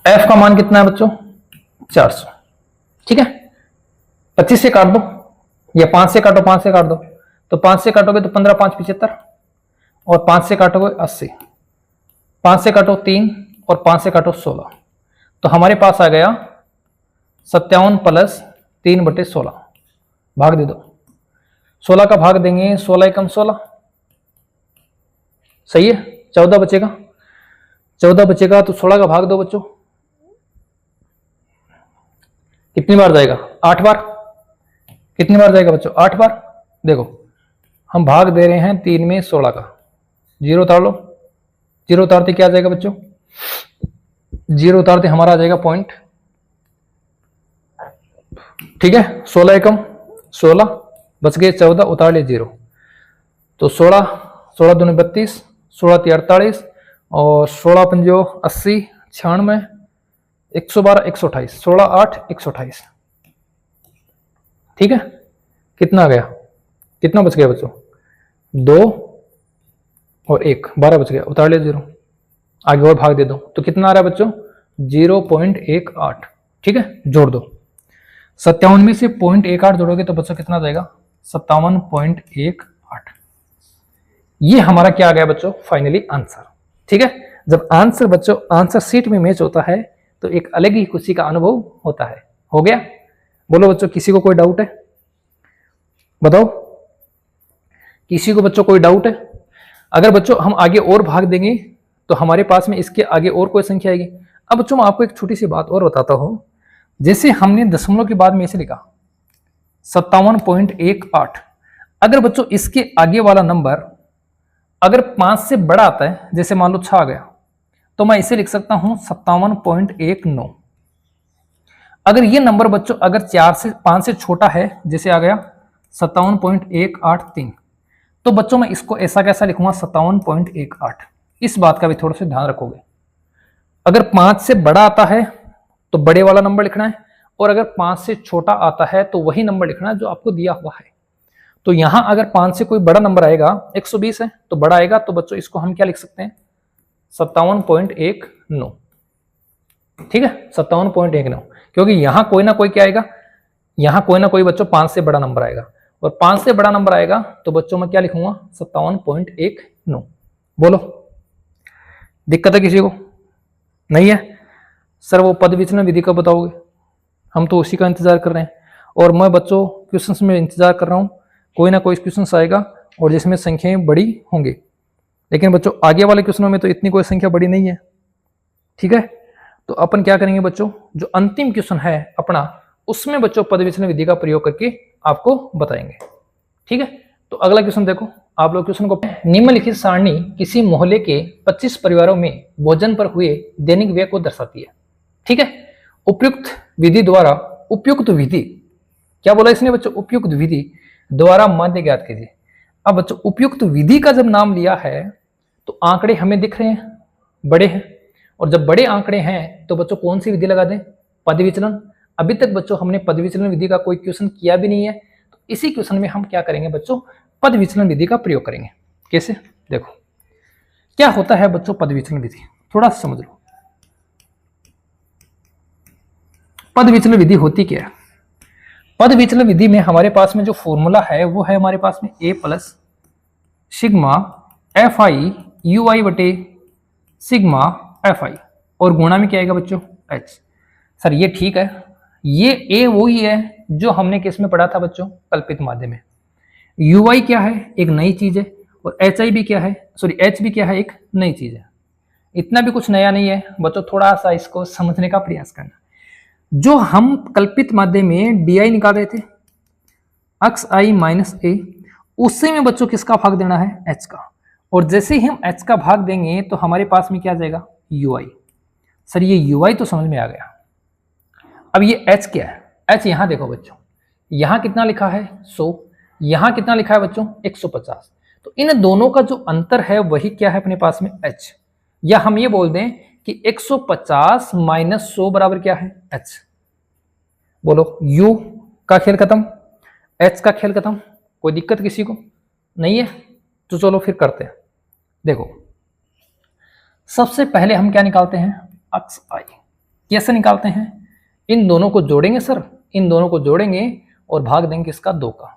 f का मान कितना है बच्चों 400, ठीक है। 25 से काट दो या 5 से काटो, 5 से काट दो, तो 5 से काटोगे तो 15 5 75, और 5 से काटोगे 80, 5 से काटो 3 और 5 से काटो 16, तो हमारे पास आ गया 57 प्लस 3/16, भाग दे दो, 16 का भाग देंगे 16 एकम 16, सही है, 14 बचेगा, 14 बचेगा तो 16 का भाग दो बच्चों, कितनी बार जाएगा 8 बार, कितनी बार जाएगा बच्चों 8 बार। देखो हम भाग दे रहे हैं 3 में 16 का, 0 उतार लो, 0 उतारते क्या आ जाएगा बच्चों, 0 उतारते हमारा आ जाएगा पॉइंट, ठीक है। 16 एकम 16, बच गए 14, उतार लिए 0, तो 16 16 दूनी 32, 16 × 48, और 16 पंजो 80, 96, 112 128, 16 8 128, ठीक है। कितना आ गया, कितना बच गया बच्चों 2 और 1, 12 बच गया, उतार लिया 0, आगे और भाग दे दो, तो कितना आ रहा है बच्चों 0.18, ठीक है। जोड़ दो, 57 में से 0.18 जोड़ोगे तो बच्चों कितना जाएगा 57.18, ये हमारा क्या आ गया बच्चों फाइनली आंसर, ठीक है। जब आंसर बच्चों आंसर सीट में मैच होता है तो एक अलग ही खुशी का अनुभव होता है। हो गया, बोलो बच्चों किसी को कोई डाउट है, बताओ किसी को बच्चों कोई डाउट है। अगर बच्चों हम आगे और भाग देंगे तो हमारे पास में इसके आगे और कोई संख्या आएगी। अब बच्चों मैं आपको एक छोटी सी बात और बताता हूं, जैसे हमने दशमलव के बाद में इसे लिखा 57.18, अगर बच्चों इसके आगे वाला नंबर अगर 5 से बड़ा आता है, जैसे मान लो 6 आ गया, तो मैं इसे लिख सकता हूं 57.19। अगर ये नंबर बच्चों अगर 5 से छोटा है, जैसे आ गया 57.183, तो बच्चों मैं इसको ऐसा कैसा लिखूंगा 57.18। इस बात का भी थोड़ा सा ध्यान रखोगे, अगर 5 से बड़ा आता है तो बड़े वाला नंबर लिखना है, और अगर 5 से छोटा आता है तो वही नंबर लिखना है जो आपको दिया हुआ है। तो यहां अगर 5 से कोई बड़ा नंबर आएगा, 120 है तो बड़ा आएगा, तो बच्चों इसको हम क्या लिख सकते हैं 57.19, ठीक है 57.19, क्योंकि यहां कोई ना कोई क्या आएगा, यहां कोई ना कोई बच्चों 5 से बड़ा नंबर आएगा, और 5 से बड़ा नंबर आएगा तो बच्चों मैं क्या लिखूंगा 57.19। बोलो दिक्कत है किसी को, नहीं है सर वो पद विचलन विधि का बताओगे, हम तो उसी का इंतजार कर रहे हैं, और मैं बच्चों क्वेश्चंस में इंतजार कर रहा हूं, कोई ना कोई क्वेश्चन आएगा और जिसमें संख्याएं बड़ी होंगी, लेकिन बच्चों आगे वाले क्वेश्चनों में तो इतनी कोई संख्या बड़ी नहीं है, ठीक है। तो अपन क्या करेंगे बच्चों, जो अंतिम क्वेश्चन है अपना, उसमें बच्चों पद विचलन विधि का प्रयोग करके आपको बताएंगे, ठीक है। तो अगला क्वेश्चन देखो, आप लोग क्वेश्चन को, निम्नलिखित सारणी किसी मोहल्ले के 25 परिवारों में भोजन पर हुए दैनिक व्यय को दर्शाती है, ठीक है। उपयुक्त विधि द्वारा, उपयुक्त विधि क्या बोला इसने बच्चों, उपयुक्त विधि द्वारा माध्य ज्ञात कीजिए। अब बच्चों उपयुक्त विधि का जब नाम लिया है तो आंकड़े हमें दिख रहे हैं बड़े हैं, और जब बड़े आंकड़े हैं तो बच्चों कौन सी विधि लगा दें, पद विचलन। अभी तक बच्चों हमने पद विचलन विधि का कोई क्वेश्चन किया भी नहीं है, तो इसी क्वेश्चन में हम क्या करेंगे बच्चों, पद विचलन विधि का प्रयोग करेंगे। कैसे, देखो क्या होता है बच्चों पद विचलन विधि, थोड़ा सा समझ लो। पद विचलन विधि होती क्या है, पद विचलन विधि में हमारे पास में जो फॉर्मूला है वो है हमारे पास में a plus sigma F I U I बटे सिग्मा एफ आई, और गुणा में क्या आएगा बच्चों h। सर ये ठीक है, ये a वही है जो हमने किस में पढ़ा था बच्चों, कल्पित माध्यम में। यू आई क्या है, एक नई चीज है, और एच आई भी क्या है, सॉरी एच भी क्या है, एक नई चीज है। इतना भी कुछ नया नहीं है बच्चों, थोड़ा सा इसको समझने का प्रयास करना। जो हम कल्पित माध्यम में डी आई निकाल रहे थे एक्स आई माइनस ए, उससे में बच्चों किसका भाग देना है, एच का, और जैसे ही हम एच का भाग देंगे तो हमारे पास में क्या आ जाएगा, यू आई। सर ये यू आई तो समझ में आ गया। अब ये एच क्या है, एच यहां देखो बच्चों, यहां कितना लिखा है 100, यहां कितना लिखा है बच्चों 150, तो इन दोनों का जो अंतर है वही क्या है अपने पास में एच, या हम ये बोल दें कि 150 माइनस 100 बराबर क्या है एच। बोलो यू का खेल खत्म, एच का खेल खत्म, कोई दिक्कत किसी को नहीं है? तो चलो फिर करते हैं। देखो सबसे पहले हम क्या निकालते हैं, एक्स आई। कैसे निकालते हैं, इन दोनों को जोड़ेंगे सर, इन दोनों को जोड़ेंगे और भाग देंगे किसका, 2 का।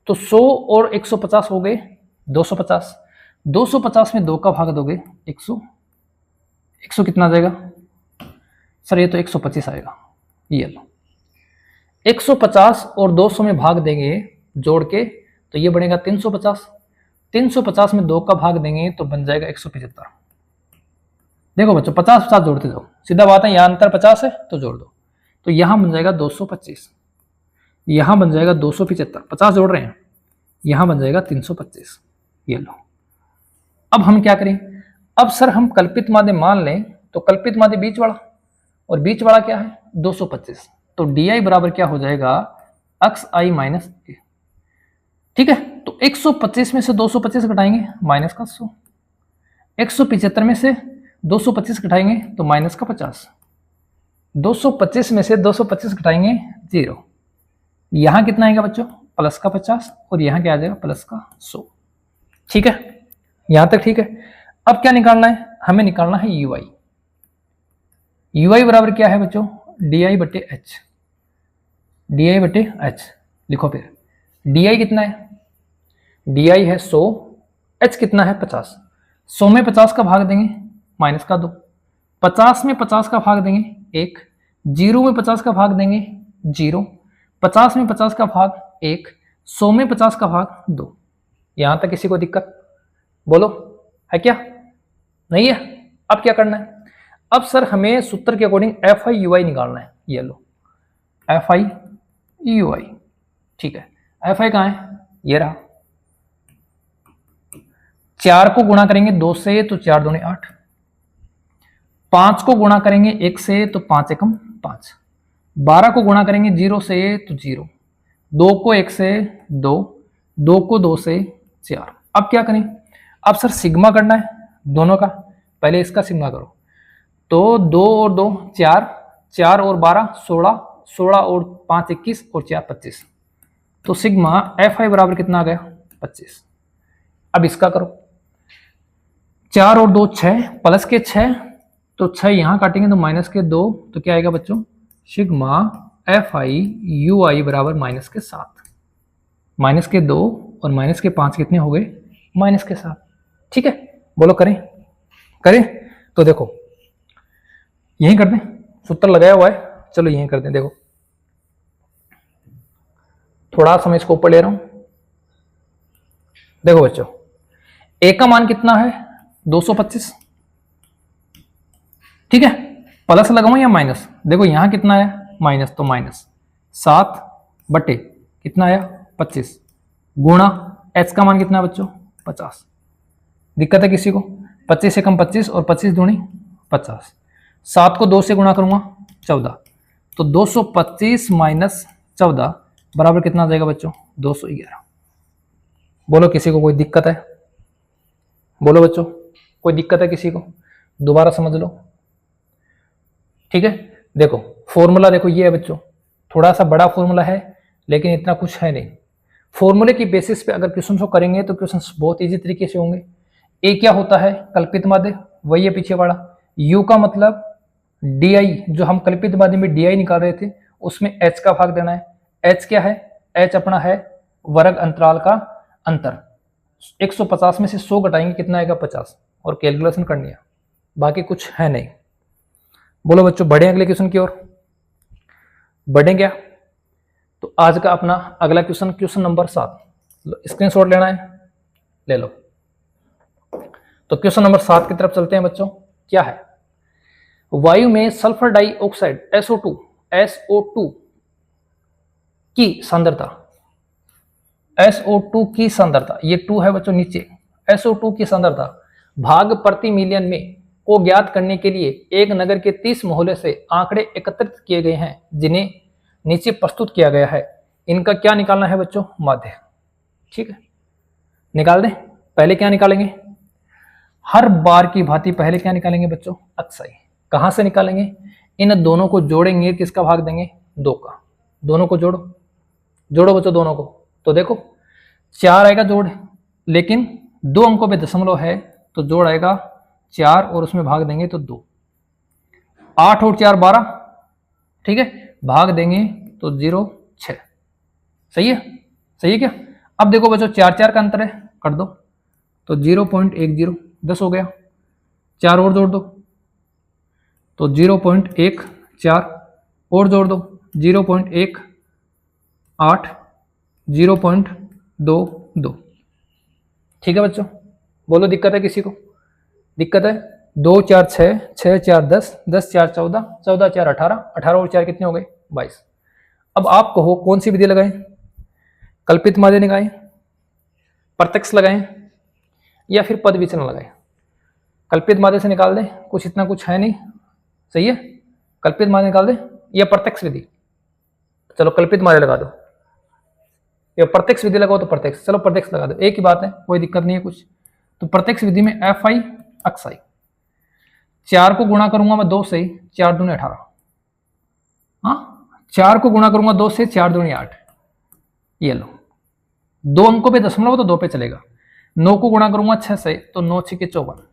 तो 100 और 150 हो गए 250, 250 में 2 का भाग दोगे 100, 100 कितना आ जाएगा सर, ये तो 125 आएगा। ये लो 150 और 200 में भाग देंगे जोड़ के, तो ये बनेगा 350, 350 में 2 का भाग देंगे तो बन जाएगा 175। देखो बच्चों 50-50 जोड़ते जाओ, सीधा बात है, यहाँ अंतर 50 है तो जोड़ दो, तो यहाँ बन जाएगा 225, यहाँ बन जाएगा 275, 50 जोड़ रहे हैं, यहाँ बन जाएगा 325। ये लो, अब हम क्या करें, अब सर हम कल्पित माध्य मान लें, तो कल्पित माध्य बीच वाला, और बीच वाला क्या है 225, तो डी आई बराबर क्या हो जाएगा एक्स आई माइनस ए। ठीक है, तो 125 में से 225 घटाएंगे माइनस का 100, 175 में से 225 घटाएंगे तो माइनस का 50, 225 में से 225 घटाएंगे 0, यहां कितना आएगा बच्चों प्लस का 50, और यहां क्या आ जाएगा प्लस का 100। ठीक है, यहां तक ठीक है। अब क्या निकालना है, हमें निकालना है यू आई। यू आई बराबर क्या है बच्चों, डी आई बटे एच, डी आई बटे एच। लिखो फिर डी आई कितना है, डी आई है 100, एच कितना है 50, 100 में 50 का भाग देंगे माइनस का 2, 50 में 50 का भाग देंगे 1, 0 में 50 का भाग देंगे 0, 50 में 50 का भाग 1, 100 में 50 का भाग 2। यहां तक किसी को दिक्कत बोलो है क्या, नहीं है? अब क्या करना है, अब सर हमें सूत्र के अकॉर्डिंग एफ आई यू आई निकालना है। ये लो एफ आई यू आई, ठीक है, एफ आई कहाँ है, ये रहा। 4 को गुणा करेंगे 2 से तो 4 दूनी 8, 5 को गुणा करेंगे 1 से तो 5 एकम 5, 12 को गुणा करेंगे 0 से तो 0, 2 को 1 से 2, 2 को 2 से 4। अब क्या करें, अब सर सिग्मा करना है दोनों का, पहले इसका सिग्मा करो, तो 2 और 2 4, 4 और 12 16, 16 और 5 21 और 4 25, तो सिग्मा एफ आई बराबर कितना आ गया 25। अब इसका करो, 4 और 2 6 प्लस के 6, तो 6 यहां काटेंगे तो माइनस के 2, तो क्या आएगा बच्चों सिग्मा एफ आई यू आई बराबर माइनस के 7, माइनस के 2 और माइनस के 5 कितने हो गए माइनस के 7। ठीक है, बोलो करें करें, तो देखो यही कर दें, सूत्र लगाया हुआ है, चलो यही कर दें। देखो थोड़ा सा मैं इसको ऊपर ले रहा हूं, देखो बच्चों ए का मान कितना है 225, ठीक है, प्लस लगाऊं या माइनस, देखो यहां कितना है माइनस, तो माइनस 7 बटे कितना आया 25, गुणा एच का मान कितना है बच्चों 50। दिक्कत है किसी को, 25 से कम 25 और 25 दूनी 50, 7 को 2 से गुणा करूंगा 14, तो 225 माइनस 14 बराबर कितना आ जाएगा बच्चों 211। बोलो किसी को कोई दिक्कत है, बोलो बच्चों कोई दिक्कत है किसी को, दोबारा समझ लो। ठीक है, देखो फॉर्मूला देखो ये है बच्चों, थोड़ा सा बड़ा फॉर्मूला है लेकिन इतना कुछ है नहीं। फॉर्मूले की बेसिस पे अगर क्वेश्चन को करेंगे तो क्वेश्चन बहुत इजी तरीके से होंगे। ए क्या होता है कल्पित माध्य, वही है पीछे वाला। यू का मतलब डी आई, जो हम कल्पित माध्य में डी आई निकाल रहे थे उसमें एच का भाग देना है। h क्या है, h अपना है वर्ग अंतराल का अंतर। 150 में से 100 घटाएंगे कितना आएगा 50, और कैलकुलेशन करनी है, बाकी कुछ है नहीं। बोलो बच्चों बढ़े अगले क्वेश्चन की ओर, बढ़े क्या? तो आज का अपना अगला क्वेश्चन, क्वेश्चन नंबर 7, स्क्रीनशॉट लेना है ले लो। तो क्वेश्चन नंबर 7 की तरफ चलते हैं बच्चों। क्या है? वायु में सल्फर डाइऑक्साइड SO2 की सांद्रता, SO2 की सांद्रता, ये 2 है बच्चों नीचे, SO2 की सांद्रता भाग प्रति मिलियन में को ज्ञात करने के लिए एक नगर के 30 मोहल्ले से आंकड़े एकत्रित किए गए हैं, जिन्हें नीचे प्रस्तुत किया गया है। इनका क्या निकालना है बच्चों? माध्य। ठीक है, निकाल दें। पहले क्या निकालेंगे? हर बार की भांति पहले क्या निकालेंगे बच्चों? अक्षय। कहां से निकालेंगे? इन दोनों को जोड़ेंगे, किसका भाग देंगे? 2 का। दोनों को जोड़ो, जोड़ो बच्चों दोनों को। तो देखो 4 आएगा जोड़, लेकिन 2 अंकों पे दशमलव है तो जोड़ आएगा 4 और उसमें भाग देंगे तो 2। 8 और 4 12, ठीक है, भाग देंगे तो 0 6। सही है, सही है क्या? अब देखो बच्चों 4 4 का अंतर है, कर दो तो 0.10 10 हो गया। 4 और जोड़ दो तो 0.14 और जोड़ दो 0.18 0.22। ठीक है बच्चों, बोलो दिक्कत है किसी को? दिक्कत है? 2 4 6 6 4 10 10 4 14 14 4 18 18 और 4 कितने हो गए? 22। अब आप कहो कौन सी विधि लगाएं? कल्पित माध्य लगाएं, प्रत्यक्ष लगाएं, या फिर पद विचलन लगाएं? कल्पित माध्य से निकाल दें, कुछ इतना कुछ है नहीं। सही है, कल्पित माध्य निकाल दें या प्रत्यक्ष विधि? चलो कल्पित माध्य लगा दो, या प्रत्यक्ष विधि लगाओ तो प्रत्यक्ष। चलो प्रत्यक्ष लगा दो, एक ही बात है, कोई दिक्कत नहीं है कुछ। तो प्रत्यक्ष विधि में FI अक्षय, 4 को गुणा करूंगा मैं 2 से, 4 दूनी 18। हाँ, 4 को गुणा करूंगा 2 से, 4 दूनी 8। ये लो, 2 अंकों पे दशमलव तो 2 पे चलेगा। 9 को गुणा करूंगा 6 से तो 9 6 के 54,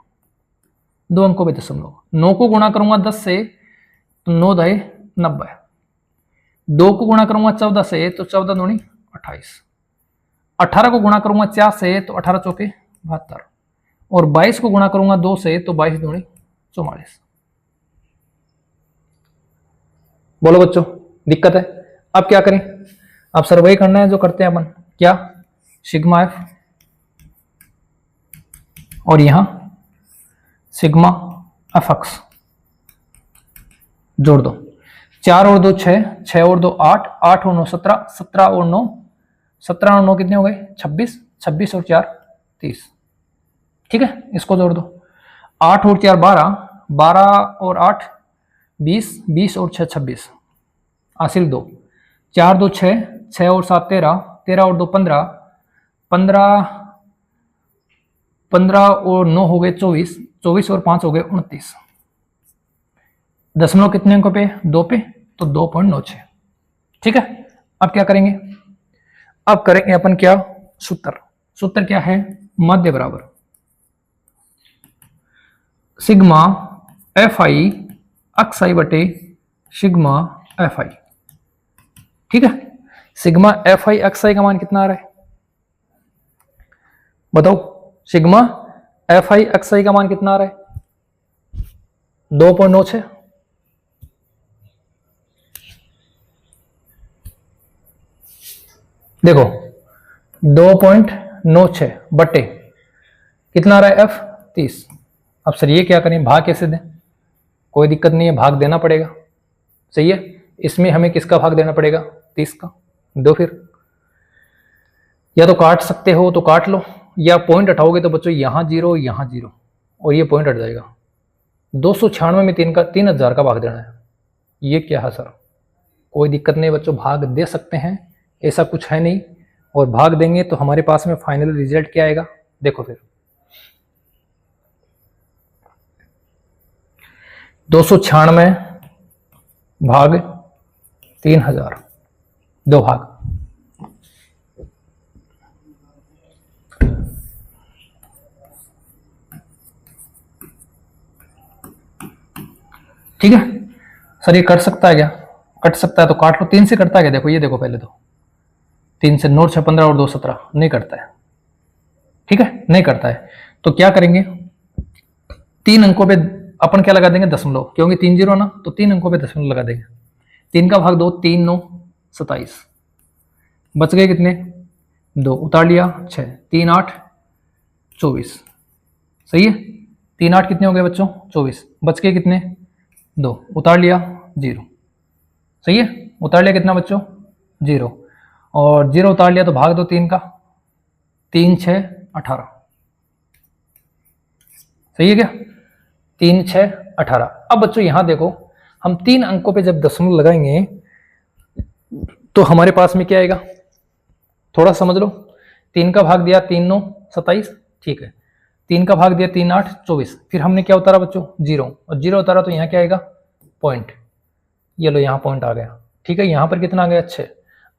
2 अंकों पे दशमलव। 9 को गुणा करूंगा 10 से तो 9 10 90। 2 को गुणा करूंगा 14 से तो 14 दूनी 28। 18 को गुणा करूंगा 4 से तो 18 चौके 72, और 22 को गुणा करूंगा 2 से तो 22 दूनी 44। बोलो बच्चों दिक्कत है? अब क्या करें? अब सर्वे करना है जो करते हैं अपन। क्या? सिग्मा F और यहां सिग्मा FX जोड़ दो। 4 और 2 6, 6 और 2 8, 8 और 9 17, 17 और 9 17 और 9 कितने हो गए? 26, 26 और 4 30। ठीक है, इसको जोड़ दो। 8 और 4 12, 12 और 8 20, 20 और 6 26, हासिल 2। 4 2 6, 6 और 7 13, 13 और 2 15, 15 15 और 9 हो गए 24, 24 और 5 हो गए 29। दशमलव कितने अंकों पे? 2 पे, तो 2.96। ठीक है, अब क्या करेंगे? अब करेंगे अपन क्या? सूत्र। सूत्र क्या है? मध्य बराबर सिग्मा FI अक्षय बटे सिग्मा FI। ठीक है, सिग्मा FI अक्षय का मान कितना आ रहा है बताओ? सिग्मा FI अक्षय का मान कितना आ रहा है? 2.96। देखो 2.96 बटे कितना आ रहा है? F 30। अब सर ये क्या करें? भाग कैसे दें? कोई दिक्कत नहीं है, भाग देना पड़ेगा। सही है, इसमें हमें किसका भाग देना पड़ेगा? 30 का। दो फिर, या तो काट सकते हो तो काट लो, या पॉइंट हटाओगे तो बच्चों यहाँ 0 यहाँ 0 और ये पॉइंट हट जाएगा। 296 में 3000 का भाग देना है। ये क्या है सर? कोई दिक्कत नहीं बच्चों, भाग दे सकते हैं, ऐसा कुछ है नहीं। और भाग देंगे तो हमारे पास में फाइनल रिजल्ट क्या आएगा? देखो फिर 296 भाग 3000, 2 भाग। ठीक है सर, ये कर सकता है क्या? कट सकता है तो काट लो। 3 से कटता है क्या? देखो ये देखो, पहले तो 3 से 9 6 15 और 2 17, नहीं कटता है। ठीक है, नहीं करता है। तो क्या करेंगे, 3 अंकों पे अपन क्या लगा देंगे? दशमलव, क्योंकि 3 जीरो ना, तो 3 अंकों पे दशमलव लगा देंगे। 3 का भाग 2, 3 9 27, बच गए कितने? 2, उतार लिया 6, 3 8 24, सही है। 3 8 कितने हो गए बच्चों? 24, बच गए कितने? 2, उतार लिया 0, सही है। उतार लिया कितना बच्चों? 0, और 0 उतार लिया तो भाग दो 3 का, 3 6 18, सही है क्या? 3 6 18। अब बच्चों यहां देखो, हम 3 अंकों पे जब दशमलव लगाएंगे तो हमारे पास में क्या आएगा? थोड़ा समझ लो। 3 का भाग दिया 3 9 27, ठीक है। 3 का भाग दिया 3 8 24, फिर हमने क्या उतारा बच्चों? 0, और 0 उतारा तो यहाँ क्या आएगा? पॉइंट। ये लो यहाँ पॉइंट आ गया, ठीक है। यहाँ पर कितना आ गया? 6।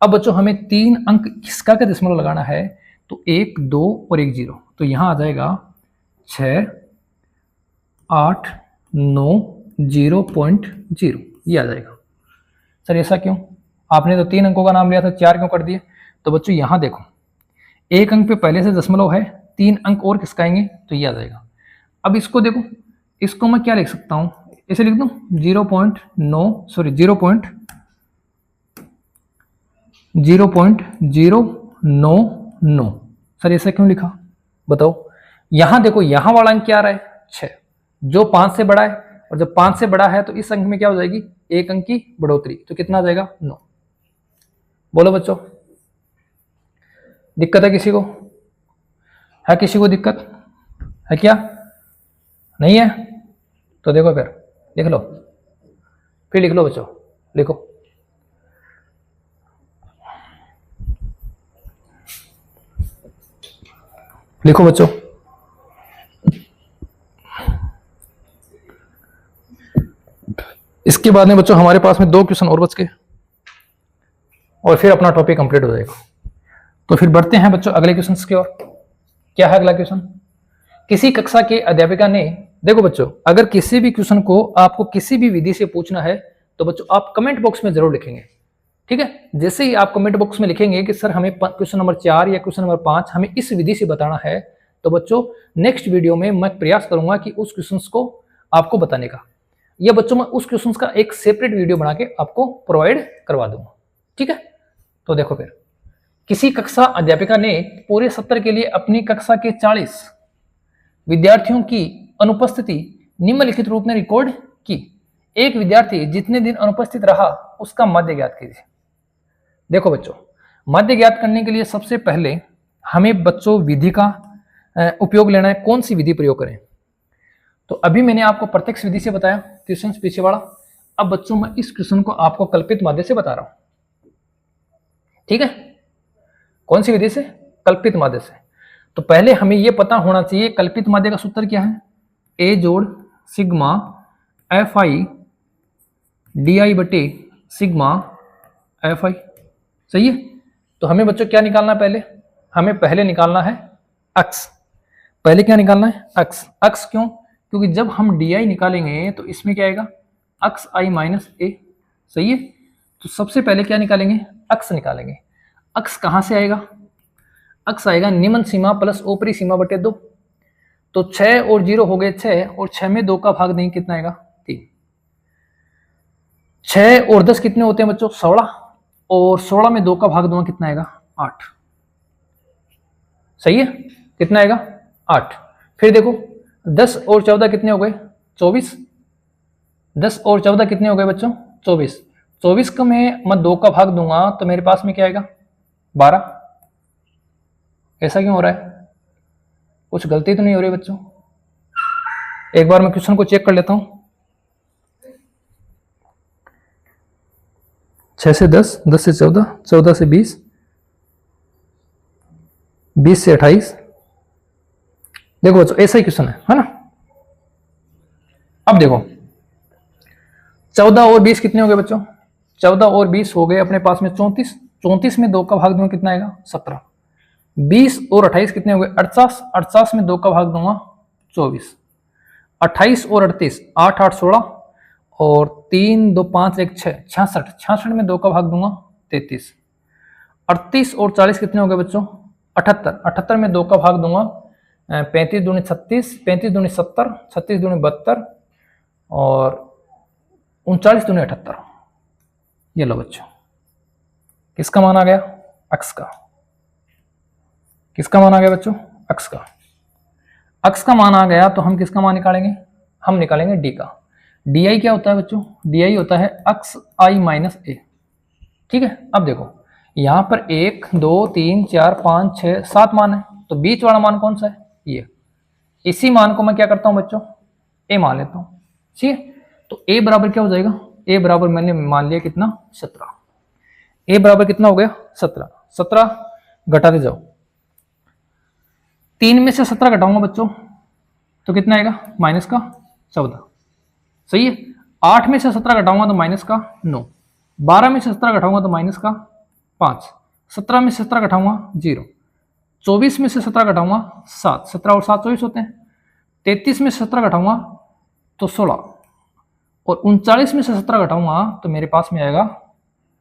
अब बच्चों हमें 3 अंक किसका का दशमलव लगाना है? तो 1 2 और 1 0, तो यहाँ आ जाएगा 6 8 9 0.0, ये आ जाएगा। सर ऐसा क्यों? आपने तो 3 अंकों का नाम लिया था, 4 क्यों कर दिए? तो बच्चों यहाँ देखो, 1 अंक पे पहले से दशमलव है, 3 अंक और किसका आएंगे? तो ये आ जाएगा। अब इसको देखो, इसको मैं क्या लिख सकता हूँ? ऐसे लिख दूँ 0.99। सर ऐसा क्यों लिखा बताओ? यहां देखो, यहां वाला अंक क्या आ रहा है? 6, जो 5 से बड़ा है, और जब 5 से बड़ा है तो इस अंक में क्या हो जाएगी? 1 अंक की बढ़ोतरी, तो कितना आ जाएगा? 9। बोलो बच्चों, दिक्कत है किसी को? है किसी को दिक्कत है क्या? नहीं है? तो देखो फिर लिख लो, फिर लिख लो बच्चों, लिखो। लिखो बच्चों, इसके बाद में बच्चों हमारे पास में 2 क्वेश्चन और बच गए, और फिर अपना टॉपिक कंप्लीट हो जाएगा। तो फिर बढ़ते हैं बच्चों अगले क्वेश्चन की ओर। क्या है अगला क्वेश्चन? किसी कक्षा के अध्यापिका ने, देखो बच्चों, अगर किसी भी क्वेश्चन को आपको किसी भी विधि से पूछना है तो बच्चों आप कमेंट बॉक्स में जरूर लिखेंगे, ठीक है। जैसे ही आप कमेंट बॉक्स में लिखेंगे कि सर हमें क्वेश्चन नंबर 4 या क्वेश्चन नंबर 5 हमें इस विधि से बताना है, तो बच्चों नेक्स्ट वीडियो में मैं प्रयास करूंगा कि उस क्वेश्चन को आपको बताने का, या बच्चों मैं उस क्वेश्चन का एक सेपरेट वीडियो बना के आपको प्रोवाइड करवा दूंगा, ठीक है। तो देखो फिर, किसी कक्षा अध्यापिका ने पूरे सत्र के लिए अपनी कक्षा के 40 विद्यार्थियों की अनुपस्थिति निम्नलिखित रूप में रिकॉर्ड की। एक विद्यार्थी जितने दिन अनुपस्थित रहा उसका माध्य ज्ञात कीजिए। देखो बच्चों, माध्य ज्ञात करने के लिए सबसे पहले हमें बच्चों विधि का उपयोग लेना है। कौन सी विधि प्रयोग करें? तो अभी मैंने आपको प्रत्यक्ष विधि से बताया, क्वेश्चन पीछे वाला। अब बच्चों मैं इस क्वेश्चन को आपको कल्पित माध्य से बता रहा हूं, ठीक है। कौन सी विधि से? कल्पित माध्य से। तो पहले हमें यह पता होना चाहिए कल्पित माध्य का सूत्र क्या है? ए जोड़ sigma F I D I बटे सिग्मा एफ आई, सही है। तो हमें बच्चों क्या निकालना है? पहले हमें पहले निकालना है अक्स। पहले क्या निकालना है? अक्स। अक्स क्यों? क्योंकि जब हम डी आई निकालेंगे तो इसमें क्या आएगा? अक्स आई माइनस ए, सही है। तो सबसे पहले क्या निकालेंगे? अक्स निकालेंगे। अक्स कहां से आएगा? अक्स आएगा निम्न सीमा प्लस ऊपरी सीमा बटे 2। तो 6 और 0 हो गए 6, और 6 में 2 का भाग देंगे, कितना आएगा? 3। 6 और 10 कितने होते हैं बच्चों? 16, और 16 में 2 का भाग दूंगा, कितना आएगा? 8, सही है। कितना आएगा? 8। फिर देखो 10 और 14 कितने हो गए? 24। 10 और 14 कितने हो गए बच्चों? 24। 24 का मैं 2 का भाग दूंगा तो मेरे पास में क्या आएगा? 12। ऐसा क्यों हो रहा है? कुछ गलती तो नहीं हो रही बच्चों? एक बार मैं क्वेश्चन को चेक कर लेता हूं। 6 से 10, 10 से 14, 14 से 20, 20 से 28। देखो बच्चों ऐसा ही क्वेश्चन है ना। अब देखो 14 और 20 कितने हो गए बच्चों? 14 और 20 हो गए अपने पास में 34। 34 में 2 का भाग दूंगा, कितना आएगा? 17। 20 और 28 कितने हो गए? 48। 48 में 2 का भाग दूंगा, 24। 28 और 38, 8 8 16, और 3 2 5 1 6 66, 66 में 2 का भाग दूंगा 33, 38 और 40 कितने हो गए बच्चों 78, 78 में 2 का भाग दूंगा 35 दूनी 36, 35 दूनी 70, 36 दूनी 72 और 39 दूनी 78। ये लो बच्चों, किसका मान आ गया अक्स का, किसका मान आ गया बच्चों अक्स का। अक्स का मान आ गया तो हम किसका मान निकालेंगे, हम निकालेंगे डी का। डी आई क्या होता है बच्चों, डी आई होता है अक्स आई माइनस ए। ठीक है, अब देखो यहां पर 1 2 3 4 5 6 7 मान है, तो बीच वाला मान कौन सा है ये, इसी मान को मैं क्या करता हूं बच्चों ए मान लेता हूं। ठीक है, तो ए बराबर क्या हो जाएगा, ए बराबर मैंने मान लिया कितना 17, ए बराबर कितना हो गया 17, 17 घटाते जाओ, 3 में से 17 घटाऊंगा बच्चों तो कितना आएगा माइनस का 14, सही है। 8 में से 17 घटाऊंगा तो माइनस का 9, 12 में से 17 घटाऊंगा तो माइनस का 5, 17 में से 17 घटाऊंगा 0, 24 में से 17 घटाऊंगा 7, 17 और 7 24 होते हैं, 33 में से 17 घटाऊंगा तो 16 और 39 में से 17 घटाऊंगा तो मेरे पास में आएगा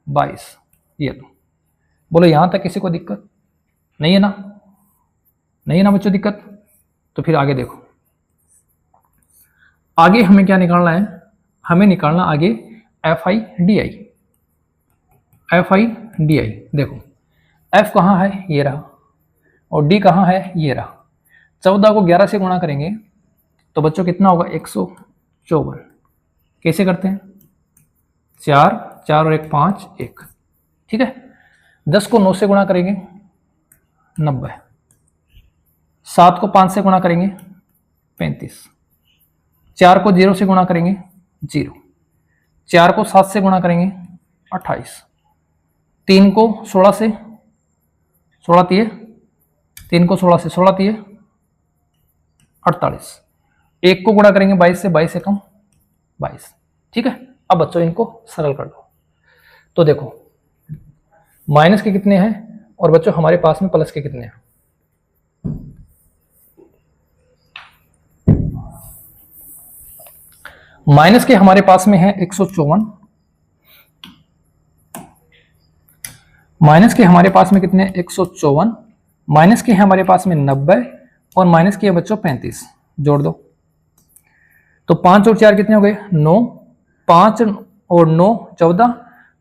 22। ये तो बोलो यहां तक किसी को दिक्कत नहीं है ना, नहीं है ना बच्चों दिक्कत। तो फिर आगे देखो, आगे हमें क्या निकालना है, हमें निकालना आगे F I D I, F I D आई। देखो एफ कहाँ है ये रहा और डी कहाँ है ये रहा, 14 को 11 से गुणा करेंगे तो बच्चों कितना होगा 154। कैसे करते हैं 4 4 और 1 5 1, ठीक है। 10 को 9 से गुणा करेंगे 90, 7 को 5 से गुणा करेंगे 35, 4 को 0 से गुणा करेंगे 0, 4 को 7 से गुणा करेंगे 28, 3 को 16 से 16 तिये, 3 को 16 से 16 तिये 48, 1 को गुणा करेंगे 22 से, 22 से कम 22। ठीक है, अब बच्चों इनको सरल कर लो। तो देखो माइनस के कितने हैं और बच्चों हमारे पास में प्लस के कितने हैं। माइनस के हमारे पास में है 154, माइनस के हमारे पास में कितने 154, माइनस के हमारे पास में 90 और माइनस के बच्चों 35, जोड़ दो तो 5 और 4 कितने हो गए 9, 5 और 9 14,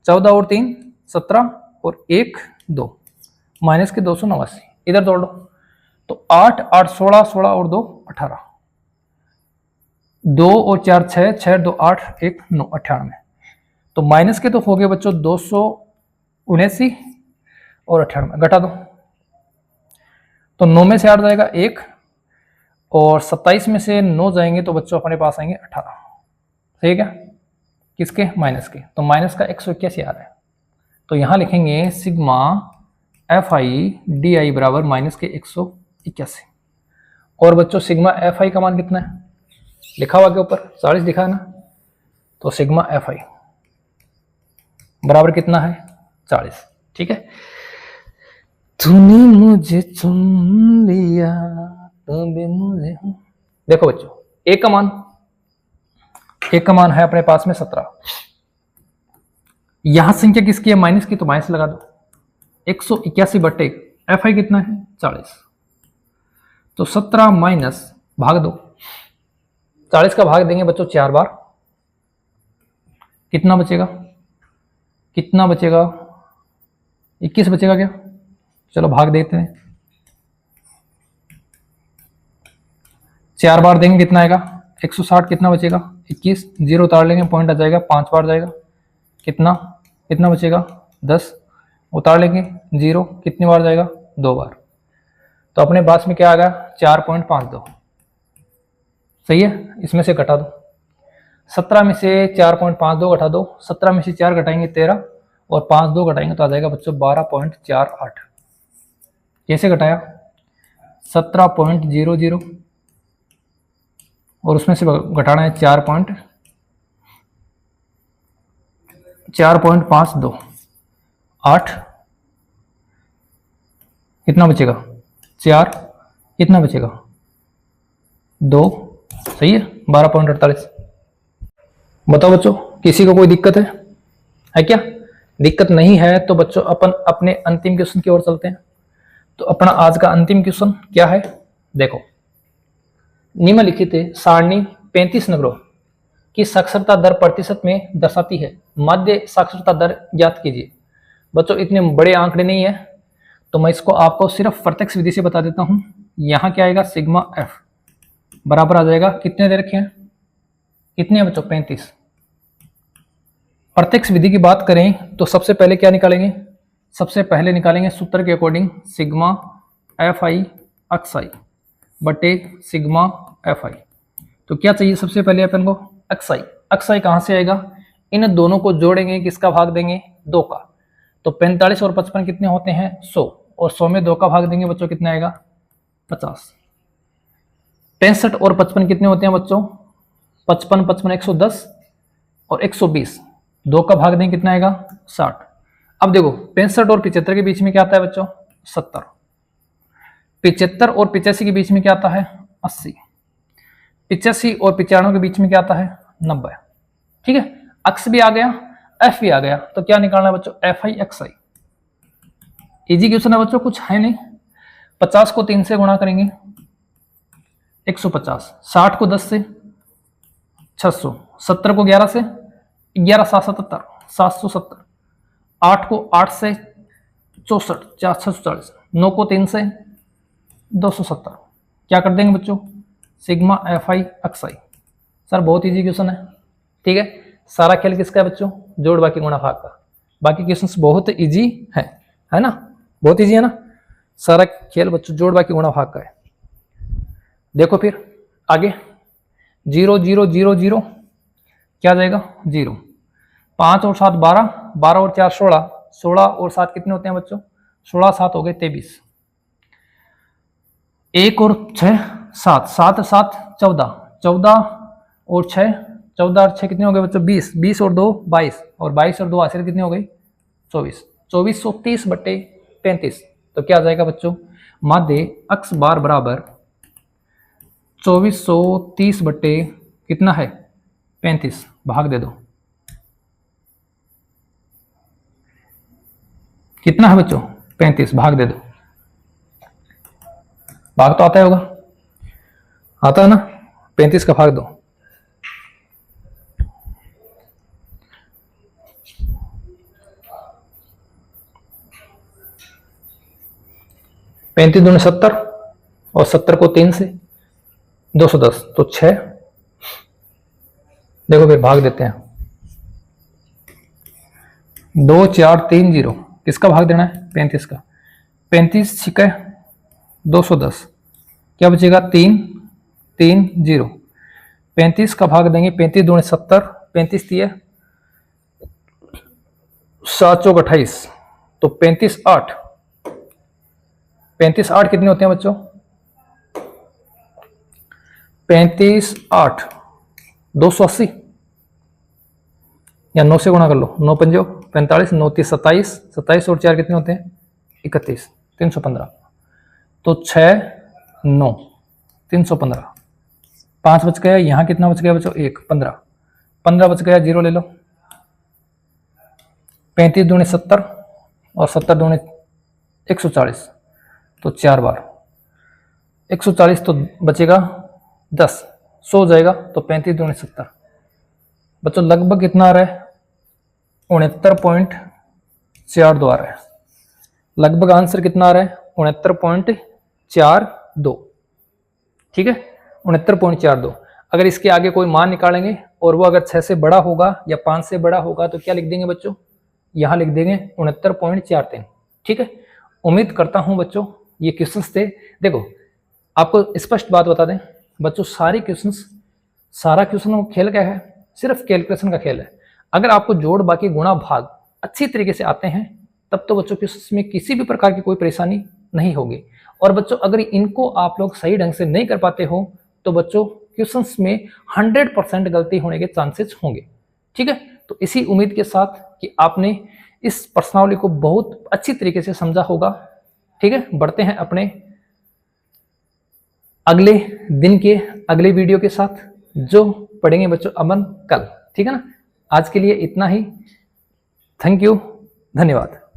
14 और 3 17 और 1 2, माइनस के 289, इधर जोड़ लो तो 8 8 16, 16 और 2 18, 2 और 4 6, 6 2 8 1 9 98। तो माइनस के तो हो गए बच्चों 279 और 98, घटा दो तो 9 में से 8 जाएगा 1 और 27 में से 9 जाएंगे तो बच्चों अपने पास आएंगे 18। सही है क्या, किसके माइनस के, तो माइनस का 181 आ रहा है। तो यहां लिखेंगे सिग्मा एफ आई डी आई बराबर माइनस के 181। और बच्चों सिग्मा एफ आई का मान कितना है, लिखा हुआ के ऊपर 40 लिखा है ना, तो सिग्मा एफ आई बराबर कितना है 40। ठीक है, तूने मुझे चुन लिया तो भी मुझे। देखो बच्चों एक का मान है अपने पास में 17, यहां संख्या किसकी है माइनस की, तो माइनस लगा दो 181 बटे एफ आई कितना है 40, तो 17 माइनस भाग दो, 40 का भाग देंगे बच्चों 4 बार, कितना बचेगा, कितना बचेगा 21 बचेगा क्या, चलो भाग देते हैं, 4 बार देंगे कितना आएगा 160, कितना बचेगा 21, 0 उतार लेंगे पॉइंट आ जाएगा, 5 बार जाएगा कितना, कितना बचेगा 10, उतार लेंगे 0, कितनी बार जाएगा 2 बार, तो अपने पास में क्या आ गया 4.52। सही है, इसमें से घटा दो 17 में से 4.52 घटा दो, 17 में से 4 घटाएंगे 13 और 5 2 घटाएंगे तो आ जाएगा बच्चों 12.48। कैसे घटाया 17.00 और उसमें से घटाना है 4.52 8, कितना बचेगा 4, कितना बचेगा 2, सही है 12.48, बताओ बच्चों, किसी को कोई दिक्कत है क्या? दिक्कत नहीं है तो बच्चों अपन अपने अंतिम क्वेश्चन की ओर चलते हैं। तो अपना आज का अंतिम क्वेश्चन क्या है? देखो, निम्नलिखित सारणी 35 नगरों की साक्षरता दर प्रतिशत में दर्शाती है, मध्य साक्षरता दर ज्ञात कीजिए। बच्चों इतने बड़े आंकड़े नहीं है तो मैं इसको आपको सिर्फ प्रत्यक्ष विधि से बता देता हूं। यहां क्या आएगा, सिग्मा एफ बराबर आ जाएगा, कितने दे रखे हैं, कितने हैं बच्चों, 35। प्रत्यक्ष विधि की बात करें तो सबसे पहले क्या निकालेंगे, सबसे पहले निकालेंगे सूत्र के according sigma F I X I बटे सिग्मा एफ आई। तो क्या चाहिए सबसे पहले अपन को, एक्स आई। एक्स आई कहां से आएगा, इन दोनों को जोड़ेंगे, किसका भाग देंगे, 2 का। तो 45 और 55 कितने होते हैं, 100, और 100 में 2 का भाग देंगे बच्चों, कितना आएगा, 50। 65 और 55 कितने होते हैं बच्चों, 55 55 110 और 120, 2 का भाग देंगे, कितना आएगा, 60। अब देखो 65 और 75 के बीच में क्या आता है बच्चों, 70। 75 और 85 के बीच में क्या आता है, 80। 85 और 95 के बीच में क्या आता है, 90। ठीक है, अक्स भी आ गया, एफ भी आ गया, तो क्या निकालना है बच्चों, F I X I. Easy question है बच्चों, कुछ है नहीं। 50 को 3 से गुणा करेंगे 150, 60 को 10 से 600, 70 को 11 से 11 777 770, 8 को 8 से 64 640, 9 को 3 से 270। क्या कर देंगे बच्चों, sigma F I X I. Sir बहुत इजी क्वेश्चन है, ठीक है। सारा खेल किसका है बच्चों, जोड़ बाकी गुणा भाग का। बाकी क्वेश्चंस बहुत इजी है ना, बहुत इजी है ना। सारा खेल बच्चों जोड़ बाकी गुणा भाग का है। देखो फिर आगे, 0 0 0 0 क्या जाएगा, 0। 5 और 7 12, 12 और 4 16, 16 और 7 कितने होते हैं बच्चों, 16 7 हो गए 23। 1 और 6 7, 7 और 7 14, 14 और 6 14 और 6 कितने हो गए बच्चों, 20, 20 और 2 22, और 22 और 2 आखिर कितनी हो गई, 24। 2430 बटे 35। तो क्या आ जाएगा बच्चों, माध्य अक्स बार बराबर 2430 बटे कितना है, 35, भाग दे दो। कितना है बच्चों, 35, भाग दे दो। भाग तो आता है होगा, आता है ना, 35 का भाग दो। पैंतीस दूनी 70 और 70 को 3 से 210, तो 6। देखो फिर भाग देते हैं, 2 4 3 0, किसका भाग देना है, 35 का। 35 छिका 210, क्या बचेगा, 3 3 0। 35 का भाग देंगे, 35 दूनी 70, 35 दिए 7 चौक 28, तो 35 8, 35 8 कितने होते हैं बच्चों, 35 8 280, या 9 से गुणा कर लो, 9 पंजो 45, 9 30 27, 27 और 4 कितने होते हैं, 31, 315। तो 6 9 315, 5 बच गया, यहाँ कितना बच गया बच्चों, 1 15, 15 बच गया, 0 ले लो। 35 दूनी 70 और 70 दूनी 140, तो 4 बार 140, तो बचेगा 10, 100 हो जाएगा। तो 35 दूनी 70 बच्चों लगभग कितना आ रहा है, 69.42 आ रहा है। लगभग आंसर कितना आ रहा है, 69.42। ठीक है, 69.42। अगर इसके आगे कोई मान निकालेंगे और वो अगर 6 से बड़ा होगा या 5 से बड़ा होगा तो क्या लिख देंगे बच्चों, यहाँ लिख देंगे 69.43। ठीक है, उम्मीद करता हूँ बच्चों ये क्वेश्चंस थे। देखो आपको स्पष्ट बात बता दें बच्चों, सारे क्वेश्चंस, सारा क्वेश्चन खेल क्या है, सिर्फ कैलकुलेशन का खेल है। अगर आपको जोड़ बाकी गुणा भाग अच्छी तरीके से आते हैं तब तो बच्चों क्वेश्चंस में किसी भी प्रकार की कोई परेशानी नहीं होगी। और बच्चों अगर इनको आप लोग सही ढंग से नहीं कर पाते हो तो बच्चों क्वेश्चंस में 100% गलती होने के चांसेस होंगे। ठीक है, तो इसी उम्मीद के साथ कि आपने इस प्रश्नावली को बहुत अच्छी तरीके से समझा होगा। ठीक है, बढ़ते हैं अपने अगले दिन के अगले वीडियो के साथ, जो पढ़ेंगे बच्चों अपन कल। ठीक है ना। आज के लिए इतना ही। थैंक यू, धन्यवाद।